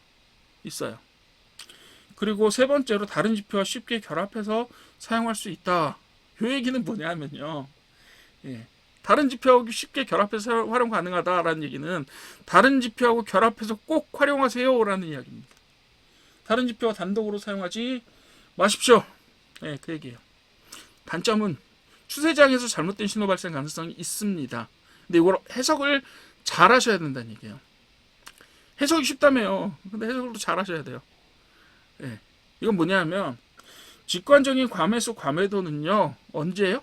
있어요. 그리고 세 번째로 다른 지표와 쉽게 결합해서 사용할 수 있다. 이 얘기는 뭐냐면요. 다른 지표하고 쉽게 결합해서 활용 가능하다라는 얘기는 다른 지표하고 결합해서 꼭 활용하세요라는 이야기입니다. 다른 지표와 단독으로 사용하지 마십시오. 그 얘기예요. 단점은 추세장에서 잘못된 신호 발생 가능성이 있습니다. 근데 이걸 해석을 잘 하셔야 된다는 얘기예요. 해석이 쉽다며요. 근데 해석을 또 잘 하셔야 돼요. 예. 이건 뭐냐면 직관적인 과매수 과매도는요. 언제예요?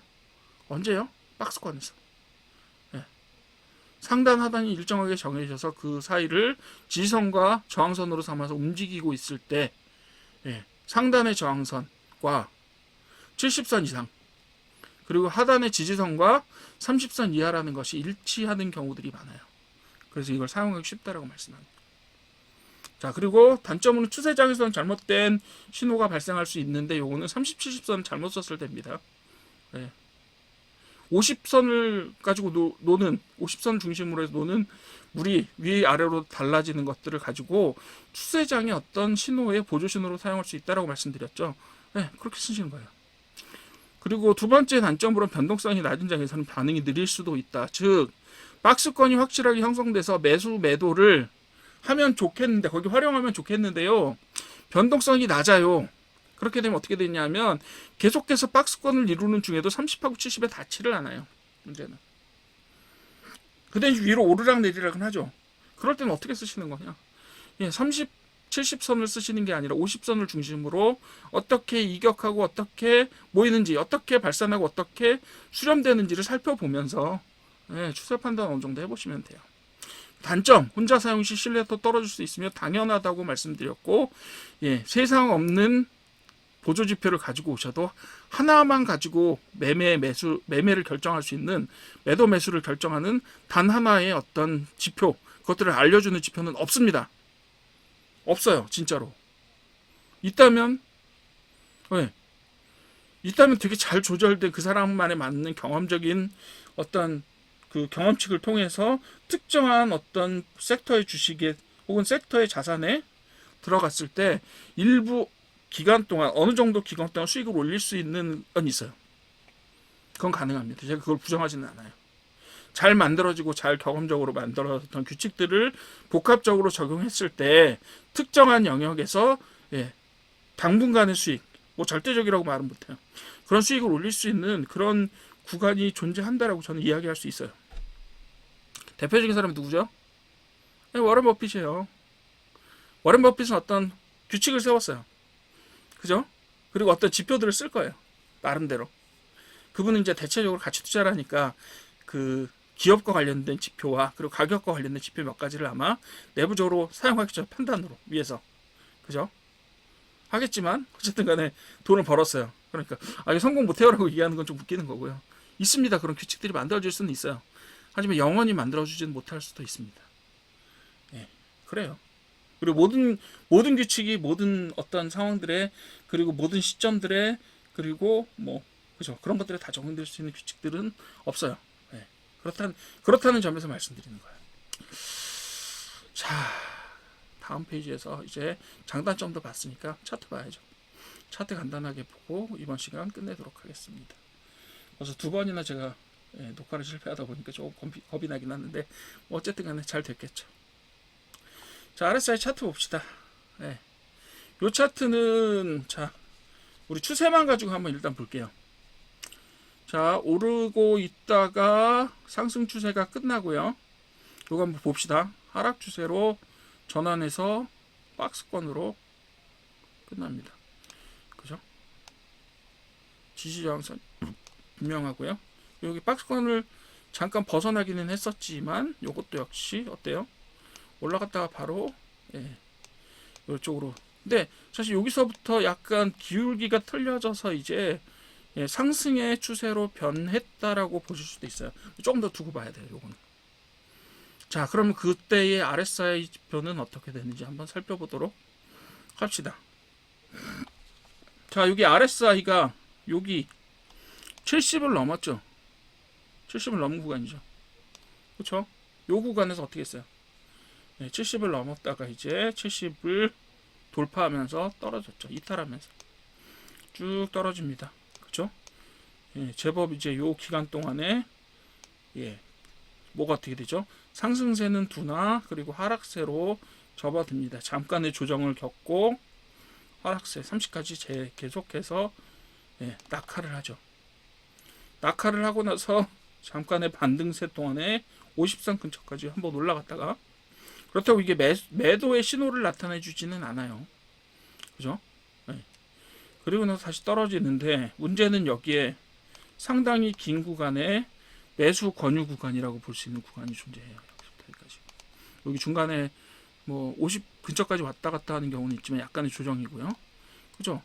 언제요? 박스권에서. 예. 상단 하단이 일정하게 정해져서 그 사이를 지지선과 저항선으로 삼아서 움직이고 있을 때 예. 상단의 저항선과 70선 이상 그리고 하단의 지지선과 30선 이하라는 것이 일치하는 경우들이 많아요. 그래서 이걸 사용하기 쉽다라고 말씀합니다. 자, 그리고 단점으로 추세장에서는 잘못된 신호가 발생할 수 있는데 요거는 30, 70선 잘못 썼을 때입니다. 네. 50선을 가지고 노는 50선 중심으로 해서 노는 물이 위아래로 달라지는 것들을 가지고 추세장의 어떤 신호의 보조 신호로 사용할 수 있다라고 말씀드렸죠. 네, 그렇게 쓰시는 거예요. 그리고 두 번째 단점으로 변동성이 낮은 장에서는 반응이 느릴 수도 있다. 즉 박스권이 확실하게 형성돼서 매수 매도를 하면 좋겠는데 거기 활용하면 좋겠는데요. 변동성이 낮아요. 그렇게 되면 어떻게 되냐면 계속해서 박스권을 이루는 중에도 30하고 70에 닿지를 않아요. 문제는. 그 대신 위로 오르락 내리락은 하죠. 그럴 때는 어떻게 쓰시는 거냐. 30, 70선을 쓰시는 게 아니라 50선을 중심으로 어떻게 이격하고 어떻게 모이는지 어떻게 발산하고 어떻게 수렴되는지를 살펴보면서 추세 판단 어느 정도 해보시면 돼요. 단점, 혼자 사용 시 신뢰도 떨어질 수 있으며 당연하다고 말씀드렸고 세상 없는 보조지표를 가지고 오셔도 하나만 가지고 매매를 결정할 수 있는 매도 매수를 결정하는 단 하나의 어떤 지표, 그것들을 알려주는 지표는 없습니다. 없어요, 진짜로. 있다면 되게 잘 조절된 그 사람만에 맞는 경험적인 어떤 그 경험칙을 통해서 특정한 어떤 섹터의 주식에 혹은 섹터의 자산에 들어갔을 때 일부 기간 동안 어느 정도 기간 동안 수익을 올릴 수 있는 건 있어요. 그건 가능합니다. 제가 그걸 부정하지는 않아요. 잘 만들어지고 잘 경험적으로 만들어졌던 규칙들을 복합적으로 적용했을 때 특정한 영역에서 당분간의 수익, 뭐 절대적이라고 말은 못해요. 그런 수익을 올릴 수 있는 그런 구간이 존재한다라고 저는 이야기할 수 있어요. 대표적인 사람이 누구죠? 워런 버핏이에요. 워런 버핏은 어떤 규칙을 세웠어요. 그죠? 그리고 어떤 지표들을 쓸 거예요. 나름대로. 그분은 이제 대체적으로 가치 투자를 하니까 그 기업과 관련된 지표와 그리고 가격과 관련된 지표 몇 가지를 아마 내부적으로 사용하겠죠. 판단으로 위해서. 그죠? 하겠지만 어쨌든 간에 돈을 벌었어요. 그러니까 이게 성공 못해요라고 얘기하는 건 좀 웃기는 거고요. 있습니다. 그런 규칙들이 만들어질 수는 있어요. 하지만 영원히 만들어주지는 못할 수도 있습니다. 그래요. 그리고 모든 규칙이 모든 어떤 상황들에 그리고 모든 시점들에 그리고 뭐 그죠 그런 것들에 다 적용될 수 있는 규칙들은 없어요. 그렇다는 점에서 말씀드리는 거예요. 자, 다음 페이지에서 이제 장단점도 봤으니까 차트 봐야죠. 차트 간단하게 보고 이번 시간 끝내도록 하겠습니다. 그래서 두 번이나 제가 녹화를 실패하다 보니까 조금 겁이 나긴 하는데 어쨌든 간에 잘 됐겠죠. 자, RSI 차트 봅시다. 이 차트는 자 우리 추세만 가지고 한번 일단 볼게요. 자, 오르고 있다가 상승 추세가 끝나고요. 이거 한번 봅시다. 하락 추세로 전환해서 박스권으로 끝납니다. 그죠? 지지 저항선 분명하고요. 여기 박스권을 잠깐 벗어나기는 했었지만 이것도 역시 어때요? 올라갔다가 바로 이쪽으로. 근데 사실 여기서부터 약간 기울기가 틀려져서 이제 상승의 추세로 변했다라고 보실 수도 있어요. 조금 더 두고 봐야 돼요. 요거는. 자, 그러면 그때의 RSI 지표는 어떻게 되는지 한번 살펴보도록 합시다. 자, 여기 RSI가 여기 70을 넘었죠. 70을 넘은 구간이죠. 그렇죠? 요 구간에서 어떻게 했어요? 70을 넘었다가 이제 70을 돌파하면서 떨어졌죠. 이탈하면서 쭉 떨어집니다. 그렇죠? 제법 이제 요 기간 동안에 뭐가 어떻게 되죠? 상승세는 둔화 그리고 하락세로 접어듭니다. 잠깐의 조정을 겪고 하락세 30까지 계속해서 낙하를 하죠. 낙하를 하고 나서 잠깐의 반등세 동안에 50선 근처까지 한번 올라갔다가 그렇다고 이게 매도의 신호를 나타내 주지는 않아요. 그죠? 네. 그리고 나서 다시 떨어지는데 문제는 여기에 상당히 긴 구간에 매수 권유 구간이라고 볼 수 있는 구간이 존재해요. 여기서부터 여기까지. 여기 중간에 뭐 50 근처까지 왔다 갔다 하는 경우는 있지만 약간의 조정이고요. 그죠?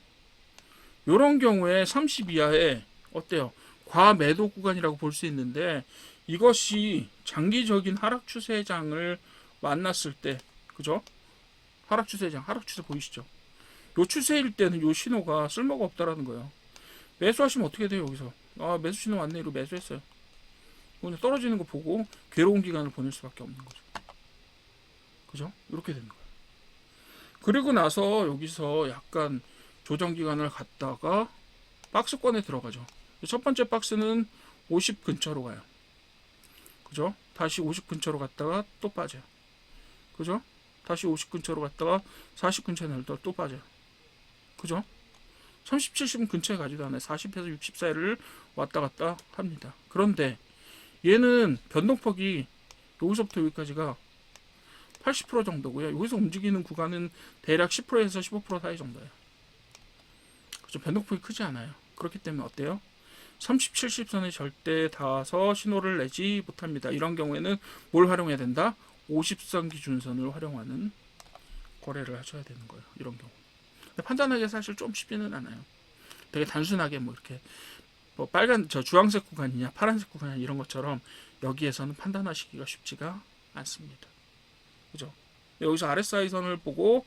이런 경우에 30 이하에 어때요? 과매도 구간이라고 볼 수 있는데 이것이 장기적인 하락 추세장을 만났을 때, 그죠? 하락 추세 보이시죠? 요 추세일 때는 요 신호가 쓸모가 없다라는 거예요. 매수하시면 어떻게 돼요, 여기서? 아, 매수 신호 왔네, 이러고 매수했어요. 그냥 떨어지는 거 보고 괴로운 기간을 보낼 수밖에 없는 거죠. 그죠? 이렇게 되는 거예요. 그리고 나서 여기서 약간 조정 기간을 갖다가 박스권에 들어가죠. 첫 번째 박스는 50 근처로 가요. 그죠? 다시 50 근처로 갔다가 또 빠져요. 그죠? 다시 50 근처로 갔다가 40 근처에 날다 또 빠져요. 그죠? 30, 70은 근처에 가지도 않아요. 40에서 60 사이를 왔다 갔다 합니다. 그런데 얘는 변동폭이 여기서부터 여기까지가 80% 정도고요. 여기서 움직이는 구간은 대략 10%에서 15% 사이 정도예요. 그죠? 변동폭이 크지 않아요. 그렇기 때문에 어때요? 30, 70선에 절대 닿아서 신호를 내지 못합니다. 이런 경우에는 뭘 활용해야 된다? 50선 기준선을 활용하는 거래를 하셔야 되는 거예요. 이런 경우. 판단하기가 사실 좀 쉽지는 않아요. 되게 단순하게 뭐 이렇게 뭐 빨간 주황색 구간이냐 파란색 구간이냐 이런 것처럼 여기에서는 판단하시기가 쉽지가 않습니다. 그죠? 여기서 RSI 선을 보고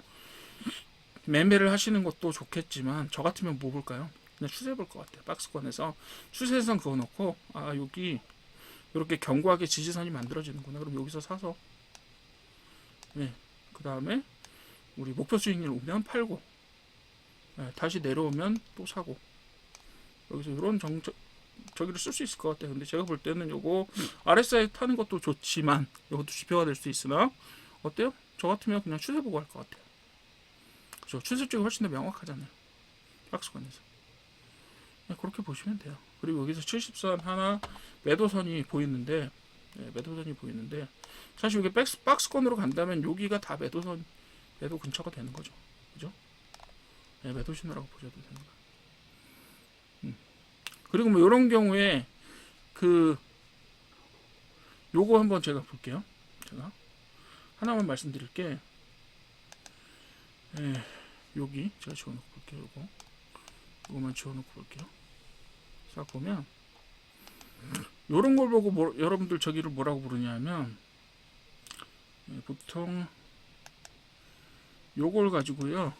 매매를 하시는 것도 좋겠지만 저 같으면 뭐 볼까요? 그냥 추세 볼 것 같아요. 박스권에서 추세선 그어놓고 아 여기 이렇게 견고하게 지지선이 만들어지는구나. 그럼 여기서 사서 그 다음에 우리 목표 수익률 오면 팔고 다시 내려오면 또 사고 여기서 이런 저기를 쓸 수 있을 것 같아요. 근데 제가 볼 때는 요거 RSI 타는 것도 좋지만 이것도 지표가 될 수 있으나 어때요? 저 같으면 그냥 추세 보고 할 것 같아요. 그죠? 추세 쪽이 훨씬 더 명확하잖아요. 박스권에서. 그렇게 보시면 돼요. 그리고 여기서 70선 하나 매도선이 보이는데 사실 이게 박스권으로 간다면 여기가 다 매도 근처가 되는 거죠. 그죠? 매도 신호라고 보셔도 되는 거예요. 그리고 뭐 이런 경우에 요거 한번 제가 볼게요. 제가 하나만 말씀드릴게. 여기 제가 지워놓고 볼게요. 요거만 지워놓고 볼게요. 싹 보면 요런 걸 보고 여러분들 저기를 뭐라고 부르냐면 보통 요걸 가지고요.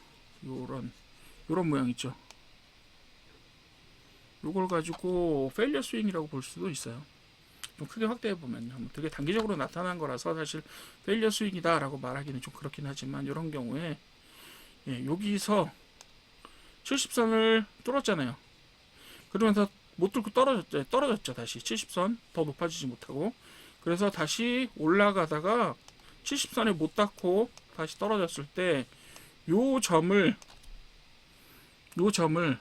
요런 모양 있죠. 요걸 가지고 페일리어 스윙이라고 볼 수도 있어요. 좀 크게 확대해 보면요. 되게 단기적으로 나타난 거라서 사실 페일리어 스윙이다라고 말하기는 좀 그렇긴 하지만 이런 경우에 여기서 70선을 뚫었잖아요. 그러면서 못 뚫고 떨어졌죠. 다시 70선 더 높아지지 못하고 그래서 다시 올라가다가 70선에 못 닿고 다시 떨어졌을 때 요 점을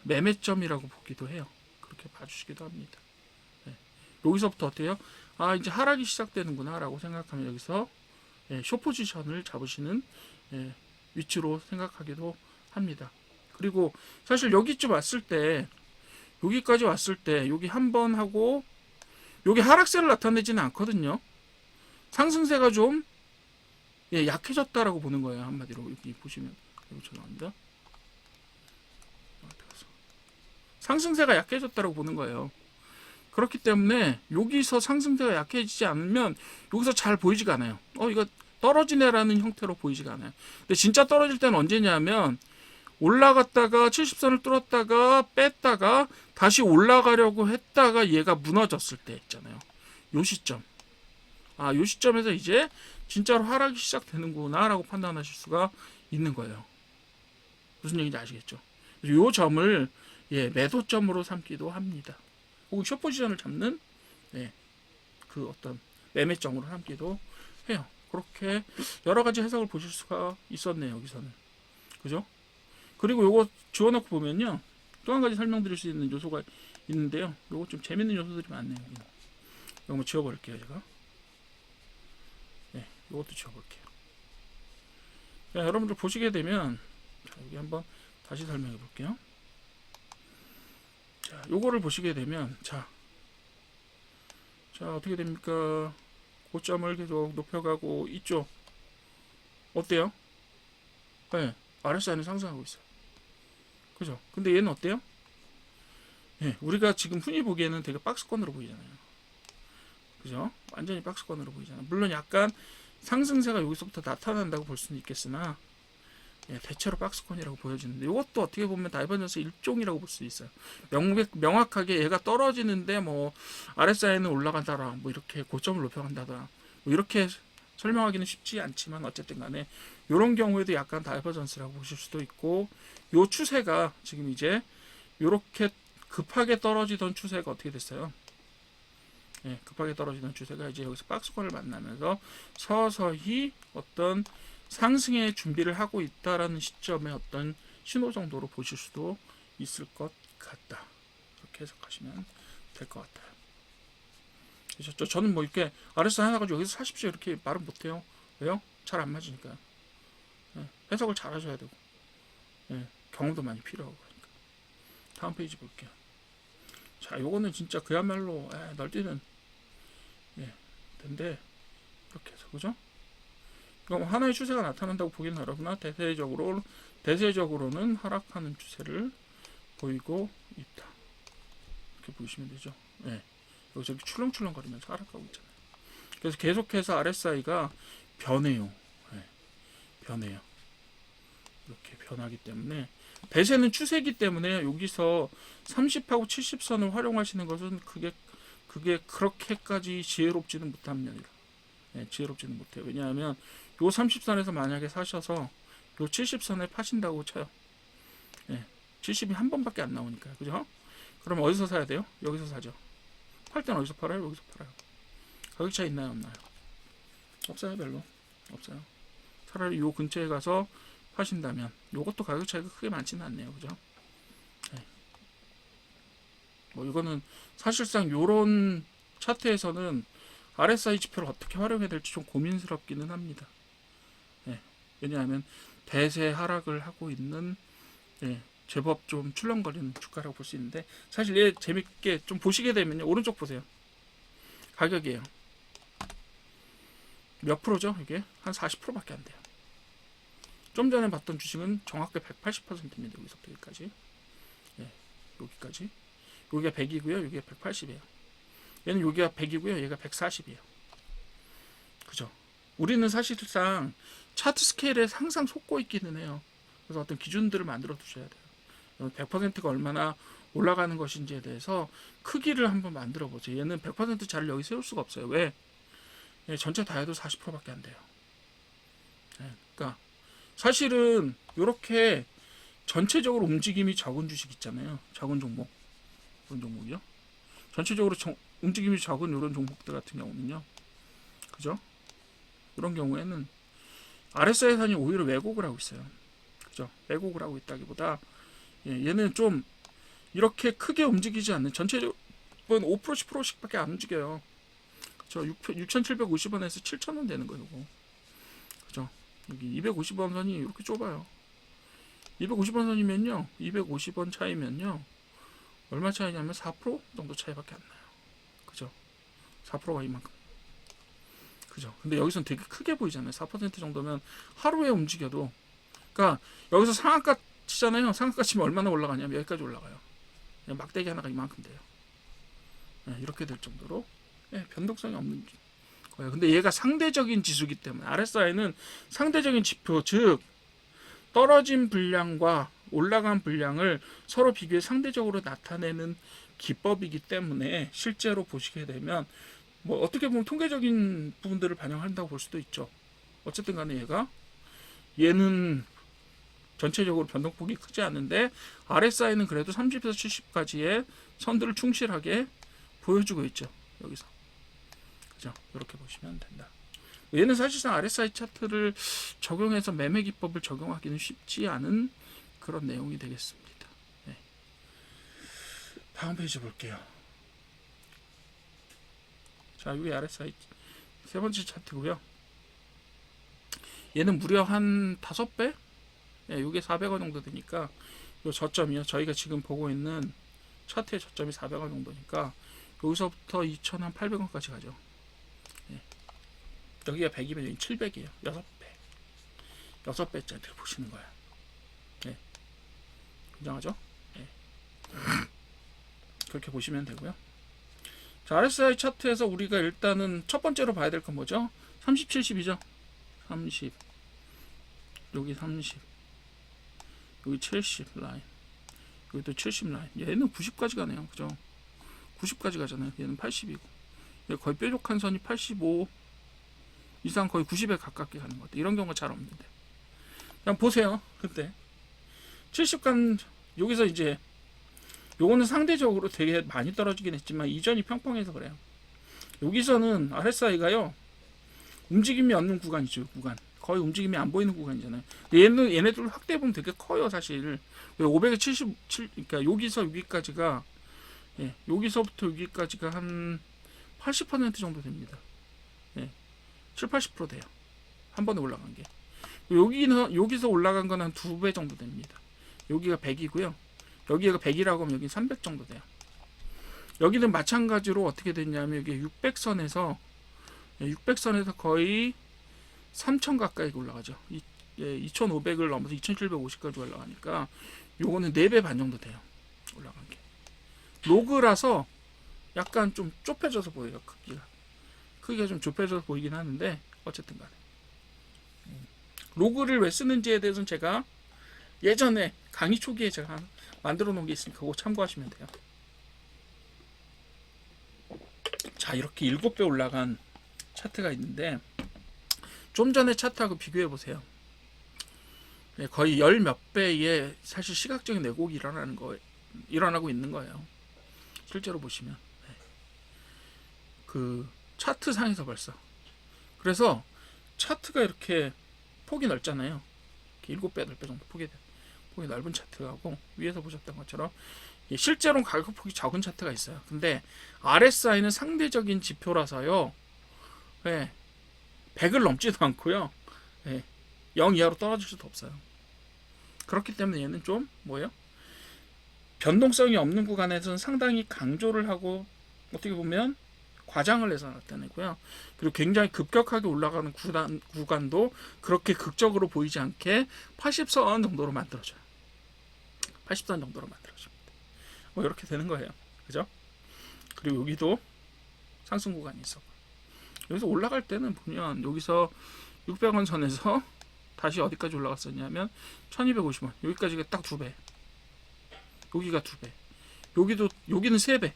매매점이라고 보기도 해요. 그렇게 봐주시기도 합니다. 여기서부터 어때요? 아 이제 하락이 시작되는구나 라고 생각하면 여기서 숏 포지션을 잡으시는 위치로 생각하기도 합니다. 그리고 사실 여기쯤 왔을 때 여기까지 왔을 때 여기 한번 하고 여기 하락세를 나타내지는 않거든요. 상승세가 좀 약해졌다라고 보는 거예요. 한마디로 여기 보시면 죄송합니다. 상승세가 약해졌다라고 보는 거예요. 그렇기 때문에 여기서 상승세가 약해지지 않으면 여기서 잘 보이지가 않아요. 이거 떨어지네라는 형태로 보이지가 않아요. 근데 진짜 떨어질 때는 언제냐면 올라갔다가 70선을 뚫었다가 뺐다가 다시 올라가려고 했다가 얘가 무너졌을 때 있잖아요. 요 시점. 요 시점에서 이제 진짜로 하락이 시작되는구나 라고 판단하실 수가 있는 거예요. 무슨 얘기인지 아시겠죠? 요 점을 매도점으로 삼기도 합니다. 혹은 숏 포지션을 잡는 그 어떤 매매점으로 삼기도 해요. 그렇게 여러 가지 해석을 보실 수가 있었네요. 여기서는. 그죠? 그리고 요거 지워놓고 보면요. 또 한 가지 설명드릴 수 있는 요소가 있는데요. 요거 좀 재밌는 요소들이 많네요. 요거 지워버릴게요. 제가. 요것도 지워볼게요. 자, 여러분들 보시게 되면 자, 여기 한번 다시 설명해 볼게요. 자, 요거를 보시게 되면 자 어떻게 됩니까? 고점을 계속 높여가고 있죠. 어때요? 네, RSI는 상승하고 있어요. 그죠? 근데 얘는 어때요? 예, 우리가 지금 흔히 보기에는 되게 박스권으로 보이잖아요. 그죠? 완전히 박스권으로 보이잖아요. 물론 약간 상승세가 여기서부터 나타난다고 볼 수는 있겠으나 예, 대체로 박스권이라고 보여지는데 이것도 어떻게 보면 다이버전스 일종이라고 볼 수 있어요. 명확하게 얘가 떨어지는데 뭐 RSI는 올라간다라 뭐 이렇게 고점을 높여간다더라 뭐 이렇게 설명하기는 쉽지 않지만 어쨌든 간에 이런 경우에도 약간 다이버전스라고 보실 수도 있고 요 추세가 지금 이제 이렇게 급하게 떨어지던 추세가 어떻게 됐어요? 예, 급하게 떨어지던 추세가 이제 여기서 박스권을 만나면서 서서히 어떤 상승의 준비를 하고 있다라는 시점의 어떤 신호 정도로 보실 수도 있을 것 같다. 그렇게 해석하시면 될 것 같아요. 그렇죠? 저는 뭐 이렇게 RSI 하나 가지고 여기서 사십시오 이렇게 말은 못해요. 왜요? 잘 안 맞으니까요. 예, 해석을 잘 하셔야 되고 예, 경험도 많이 필요하고 그러니까. 다음 페이지 볼게요. 자, 요거는 진짜 그야말로 널뛰는 텐데 이렇게 해서 그죠? 그럼 하나의 추세가 나타난다고 보기는 어렵으나 대세적으로는 하락하는 추세를 보이고 있다. 이렇게 보시면 되죠. 네. 여기서 출렁출렁거리면서 하락하고 있잖아요. 그래서 계속해서 RSI가 변해요. 네. 변해요. 이렇게 변하기 때문에 대세는 추세이기 때문에 여기서 30하고 70선을 활용하시는 것은 그게 그렇게까지 지혜롭지는 못합니다. 네, 지혜롭지는 못해요. 왜냐하면 요 30선에서 만약에 사셔서 요 70선에 파신다고 쳐요. 네, 70이 한 번밖에 안 나오니까요. 그죠? 그럼 어디서 사야 돼요? 여기서 사죠. 팔 때는 어디서 팔아요? 여기서 팔아요. 가격 차이 있나요? 없나요? 없어요. 별로. 없어요. 차라리 요 근처에 가서 파신다면 요것도 가격 차이가 크게 많지는 않네요. 그죠? 네. 뭐 이거는 사실상 요런 차트에서는 RSI 지표를 어떻게 활용해야 될지 좀 고민스럽기는 합니다. 예, 왜냐하면 대세 하락을 하고 있는 제법 좀 출렁거리는 주가라고 볼 수 있는데 사실 얘 재밌게 좀 보시게 되면요 오른쪽 보세요. 가격이에요. 몇 프로죠? 이게 한 40%밖에 안 돼요. 좀 전에 봤던 주식은 정확히 180%입니다. 여기서부터 여기까지. 예, 여기까지. 여기가 100이고요. 여기가 180이에요. 얘는 여기가 100이고요. 얘가 140이에요. 그죠? 우리는 사실상 차트 스케일에 항상 속고 있기는 해요. 그래서 어떤 기준들을 만들어 두셔야 돼요. 100%가 얼마나 올라가는 것인지에 대해서 크기를 한번 만들어 보세요. 얘는 100%짜리를 여기 세울 수가 없어요. 왜? 전체 다 해도 40%밖에 안 돼요. 그러니까 사실은 이렇게 전체적으로 움직임이 적은 주식 있잖아요. 적은 종목. 그런 종목이요. 전체적으로 움직임이 적은 이런 종목들 같은 경우는요. 그죠? 이런 경우에는 RSI 산이 오히려 왜곡을 하고 있어요. 그죠? 왜곡을 하고 있다기보다 얘는 좀 이렇게 크게 움직이지 않는 전체적으로 5% 10%씩밖에 안 움직여요. 그죠? 6,750원에서 7,000원 되는 거예요. 이거. 그죠? 여기 250원 선이 이렇게 좁아요. 250원 선이면요. 250원 차이면요. 얼마 차이냐면 4% 정도 차이밖에 안 나요. 그죠? 4%가 이만큼. 그죠? 근데 여기서는 되게 크게 보이잖아요. 4% 정도면 하루에 움직여도. 그러니까 여기서 상한가 치잖아요. 상한가 치면 얼마나 올라가냐면 여기까지 올라가요. 막대기 하나가 이만큼 돼요. 이렇게 될 정도로 변동성이 없는 거예요. 근데 얘가 상대적인 지수기 때문에 RSI는 상대적인 지표, 즉 떨어진 분량과 올라간 분량을 서로 비교해 상대적으로 나타내는 기법이기 때문에 실제로 보시게 되면 뭐 어떻게 보면 통계적인 부분들을 반영한다고 볼 수도 있죠. 어쨌든 간에 얘는 전체적으로 변동폭이 크지 않은데 RSI는 그래도 30에서 70까지의 선들을 충실하게 보여주고 있죠. 여기서. 그죠? 이렇게 보시면 된다. 얘는 사실상 RSI 차트를 적용해서 매매 기법을 적용하기는 쉽지 않은 그런 내용이 되겠습니다. 네. 다음 페이지 볼게요. 자, 여기 RSI 세 번째 차트고요. 얘는 무려 한 5배? 예, 이게 400원 정도 되니까 요 저점이요. 저희가 지금 보고 있는 차트의 저점이 400원 정도니까 여기서부터 2,800원까지 가죠. 예. 여기가 100이면 여기 700이에요. 6배. 6배짜리를 보시는 거야. 예. 굉장하죠? 예. 그렇게 보시면 되고요. 자, RSI 차트에서 우리가 일단은 첫 번째로 봐야 될 건 뭐죠? 30, 70이죠? 30. 여기 30. 여기 70 라인. 여기도 70 라인. 얘는 90까지 가네요. 그죠? 90까지 가잖아요. 얘는 80이고. 거의 뾰족한 선이 85 이상 거의 90에 가깝게 가는 것 같아요. 이런 경우가 잘 없는데. 그냥 보세요. 그때 70간 여기서 이제 요거는 상대적으로 되게 많이 떨어지긴 했지만 이전이 평평해서 그래요. 여기서는 RSI가요 움직임이 없는 구간이죠. 구간 거의 움직임이 안 보이는 구간이잖아요. 근데 얘네들 확대 보면 되게 커요. 사실 577 그러니까 여기서 여기까지가 예, 여기서부터 여기까지가 한 80% 정도 됩니다. 예, 7, 80% 돼요. 한 번에 올라간 게. 여기서 올라간 건 한 2배 정도 됩니다. 여기가 100이고요. 여기가 100이라고 하면 여기 300 정도 돼요. 여기는 마찬가지로 어떻게 됐냐면 여기 600선에서 거의 3000 가까이 올라가죠. 2500을 넘어서 2750까지 올라가니까 요거는 4배 반 정도 돼요. 올라간 게. 로그라서 약간 좀 좁혀져서 보여요. 크기가 좀 좁혀져서 보이긴 하는데 어쨌든 간에 로그를 왜 쓰는지에 대해서는 제가 예전에 강의 초기에 제가 만들어 놓은 게 있으니까 그거 참고하시면 돼요. 자, 이렇게 7배 올라간 차트가 있는데 좀 전에 차트하고 비교해 보세요. 거의 10 몇 배의 사실 시각적인 왜곡이 일어나고 있는 거예요. 실제로 보시면 그 차트 상에서 벌써. 그래서 차트가 이렇게 폭이 넓잖아요. 7배, 8배 정도 폭이 넓은 차트하고 위에서 보셨던 것처럼 실제로는 가격폭이 적은 차트가 있어요. 근데 RSI는 상대적인 지표라서요. 100을 넘지도 않고요. 0 이하로 떨어질 수도 없어요. 그렇기 때문에 얘는 좀 뭐예요? 변동성이 없는 구간에서는 상당히 강조를 하고 어떻게 보면 과장을 해서 나타내고요. 그리고 굉장히 급격하게 올라가는 구간도 그렇게 극적으로 보이지 않게 80선 정도로 만들어져요. 80선 정도로 만들어집니다. 뭐 이렇게 되는 거예요. 그죠? 그리고 여기도 상승 구간이 있어. 여기서 올라갈 때는 보면 여기서 600원 선에서 다시 어디까지 올라갔었냐면 1250원. 여기까지가 딱 2배. 여기가 2배. 여기는 3배.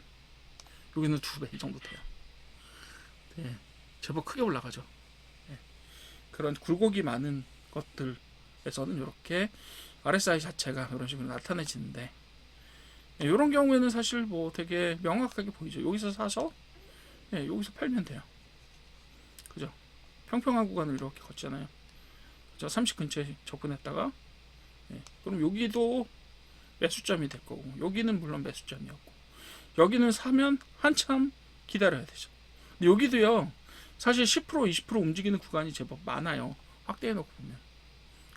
여기는 2배. 이 정도 돼요. 네, 제법 크게 올라가죠. 네, 그런 굴곡이 많은 것들에서는 이렇게 RSI 자체가 이런 식으로 나타내지는데 네, 이런 경우에는 사실 뭐 되게 명확하게 보이죠. 여기서 사서 네, 여기서 팔면 돼요. 그죠? 평평한 구간을 이렇게 걷잖아요. 그죠? 30 근처에 접근했다가 네, 그럼 여기도 매수점이 될 거고 여기는 물론 매수점이었고 여기는 사면 한참 기다려야 되죠. 근데 여기도요 사실 10% 20% 움직이는 구간이 제법 많아요. 확대해 놓고 보면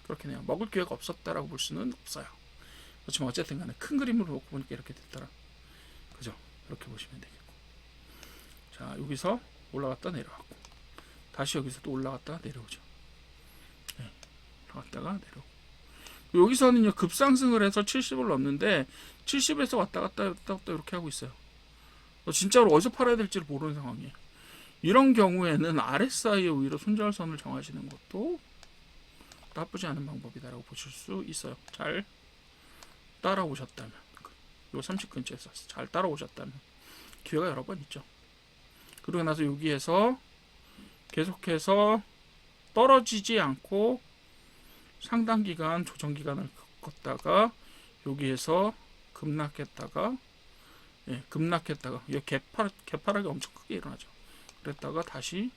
그렇게 해요. 먹을 기회가 없었다라고 볼 수는 없어요. 그렇지만 어쨌든 간에 큰 그림으로 놓고 보니까 이렇게 됐더라. 그죠? 이렇게 보시면 되겠고. 자, 여기서 올라갔다 내려왔고 다시 여기서 또 올라갔다가 내려오죠. 네, 올라갔다가 내려오고 여기서는요 급상승을 해서 70을 넘는데 70에서 왔다 갔다 이렇게 하고 있어요. 진짜로 어디서 팔아야 될지를 모르는 상황이에요. 이런 경우에는 RSI에 오히려 손절선을 정하시는 것도 나쁘지 않은 방법이다라고 보실 수 있어요. 잘 따라오셨다면 요 30 근처에서 잘 따라오셨다면 기회가 여러 번 있죠. 그러고 나서 여기에서 계속해서 떨어지지 않고 상당 기간 조정 기간을 걷다가 여기에서 급락했다가 개파락이 엄청 크게 일어나죠. 그랬다가 다시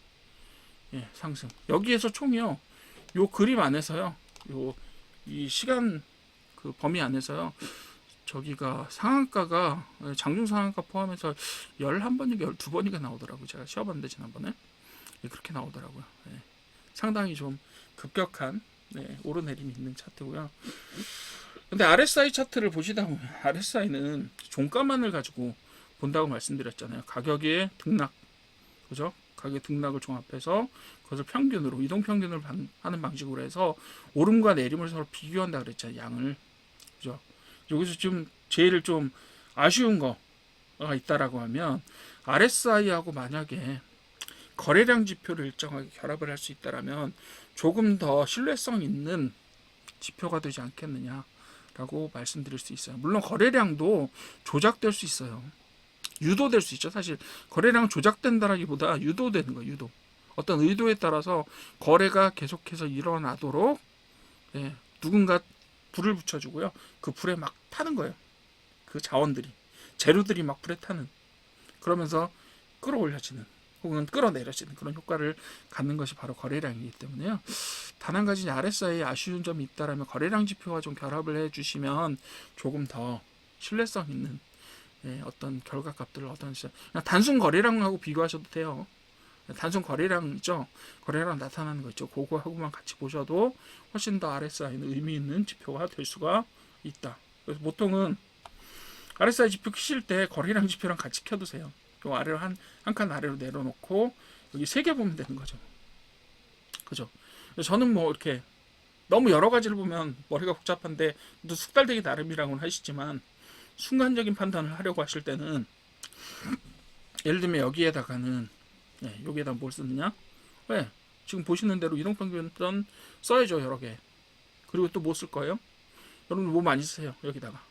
상승. 여기에서 총이요. 요 그림 안에서요. 이 시간 그 범위 안에서요. 저기가 상한가가 장중 상한가 포함해서 11번인가 12번인가 나오더라고요. 제가 시험봤는데 지난번에 그렇게 나오더라고요. 상당히 좀 급격한 오르내림이 있는 차트고요. 근데 RSI 차트를 보시다 보면 RSI는 종가만을 가지고 본다고 말씀드렸잖아요. 가격의 등락, 그죠? 가격 등락을 종합해서 그것을 평균으로 이동 평균을 하는 방식으로 해서 오름과 내림을 서로 비교한다 그랬잖아요. 양을, 그죠? 여기서 지금 제일 좀 아쉬운 거가 있다라고 하면 RSI하고 만약에 거래량 지표를 일정하게 결합을 할 수 있다라면 조금 더 신뢰성 있는 지표가 되지 않겠느냐라고 말씀드릴 수 있어요. 물론 거래량도 조작될 수 있어요. 유도될 수 있죠. 사실 거래량 조작된다라기보다 유도되는 거예요. 유도. 어떤 의도에 따라서 거래가 계속해서 일어나도록 누군가 불을 붙여주고요. 그 불에 막 타는 거예요. 그 자원들이, 재료들이 막 불에 타는, 그러면서 끌어올려지는 혹은 끌어내려지는 그런 효과를 갖는 것이 바로 거래량이기 때문에요. 단 한 가지 RSI에 아쉬운 점이 있다라면 거래량 지표와 좀 결합을 해주시면 조금 더 신뢰성 있는 어떤 결과값들을 얻어내시죠. 그냥 단순 거래량하고 비교하셔도 돼요. 단순 거래량 있죠. 거래량 나타나는 거 있죠. 그거하고만 같이 보셔도 훨씬 더 RSI는 의미 있는 지표가 될 수가 있다. 그래서 보통은 RSI 지표 키실 때 거래량 지표랑 같이 켜두세요. 요 아래로 한 칸 아래로 내려놓고 여기 3개 보면 되는 거죠. 그죠? 저는 뭐 이렇게 너무 여러 가지를 보면 머리가 복잡한데 또 숙달되기 나름이라고는 하시지만 순간적인 판단을 하려고 하실 때는 예를 들면 여기에다가는 여기에다 뭘 쓰느냐? 왜? 지금 보시는 대로 이동평균선 써야죠. 여러 개. 그리고 또 뭐 쓸 거예요? 여러분 뭐 많이 쓰세요. 여기다가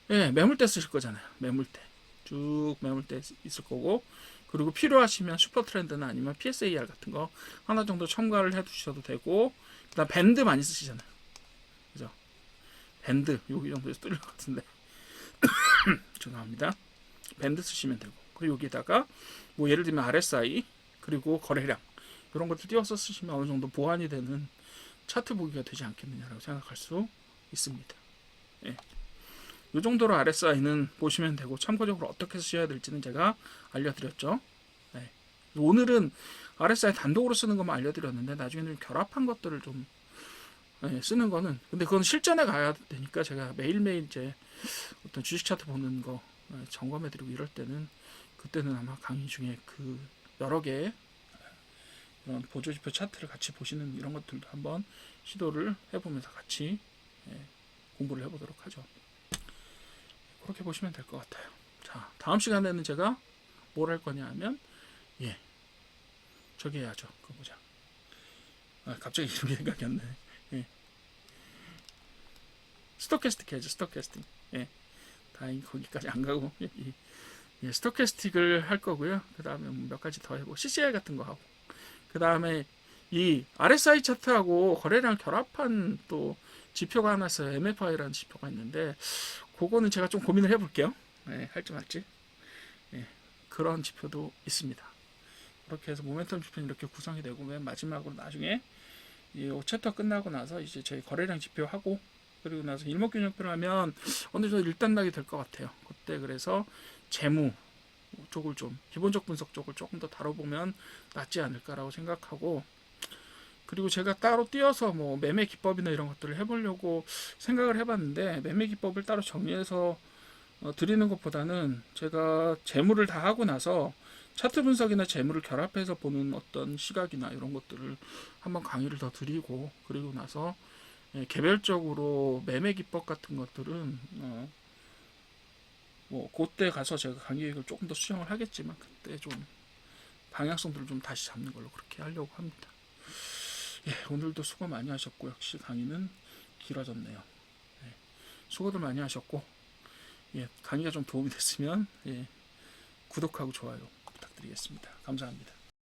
매물대 쓰실 거잖아요. 매물대 쭉 매물대 있을 거고, 그리고 필요하시면 슈퍼트렌드나 아니면 PSAR 같은 거 하나 정도 첨가를 해 두셔도 되고, 그 다음 밴드 많이 쓰시잖아요. 그죠? 밴드 여기 정도에서 뚫릴 것 같은데 죄송합니다. 밴드 쓰시면 되고, 그리고 여기다가 뭐 예를 들면 RSI 그리고 거래량 이런 것들 띄워서 쓰시면 어느 정도 보완이 되는 차트 보기가 되지 않겠느냐라고 생각할 수 있습니다. 이 정도로 RSI는 보시면 되고, 참고적으로 어떻게 쓰셔야 될지는 제가 알려드렸죠. 오늘은 RSI 단독으로 쓰는 것만 알려드렸는데 나중에는 결합한 것들을 좀 쓰는 거는, 근데 그건 실전에 가야 되니까 제가 매일매일 이제 어떤 주식 차트 보는 거 점검해드리고 이럴 때는, 그때는 아마 강의 중에 그 여러 개의 그런 보조지표 차트를 같이 보시는 이런 것들도 한번 시도를 해보면서 같이 공부를 해보도록 하죠. 그렇게 보시면 될 것 같아요. 자, 다음 시간에는 제가 뭘 할 거냐 하면 저기 해야죠. 그거 보자. 갑자기 이름이 생각이 안 나네. 스토캐스틱 해야죠. 스토캐스틱. 다행히 거기까지 안 가고 스토캐스틱을 할 거고요. 그 다음에 몇 가지 더 해보고 CCI 같은 거 하고, 그 다음에 이 RSI 차트하고 거래량 결합한 또 지표가 하나 있어요. MFI라는 지표가 있는데 그거는 제가 좀 고민을 해볼게요. 할지 말지. 그런 지표도 있습니다. 그렇게 해서 모멘텀 지표는 이렇게 구성이 되고, 맨 마지막으로 나중에 이 5챕터 끝나고 나서 이제 저희 거래량 지표하고, 그리고 나서 일목균형표를 하면 어느 정도 일단락이 될 것 같아요. 그때 그래서 재무 쪽을 좀, 기본적 분석 쪽을 조금 더 다뤄보면 낫지 않을까라고 생각하고, 그리고 제가 따로 띄어서 뭐 매매 기법이나 이런 것들을 해보려고 생각을 해봤는데, 매매 기법을 따로 정리해서 드리는 것보다는 제가 재무를 다 하고 나서 차트 분석이나 재무를 결합해서 보는 어떤 시각이나 이런 것들을 한번 강의를 더 드리고, 그리고 나서 개별적으로 매매 기법 같은 것들은 뭐 그때 가서 제가 강의 계획을 조금 더 수정을 하겠지만, 그때 좀 방향성들을 좀 다시 잡는 걸로 그렇게 하려고 합니다. 오늘도 수고 많이 하셨고, 역시 강의는 길어졌네요. 수고들 많이 하셨고, 강의가 좀 도움이 됐으면 구독하고 좋아요 부탁드리겠습니다. 감사합니다.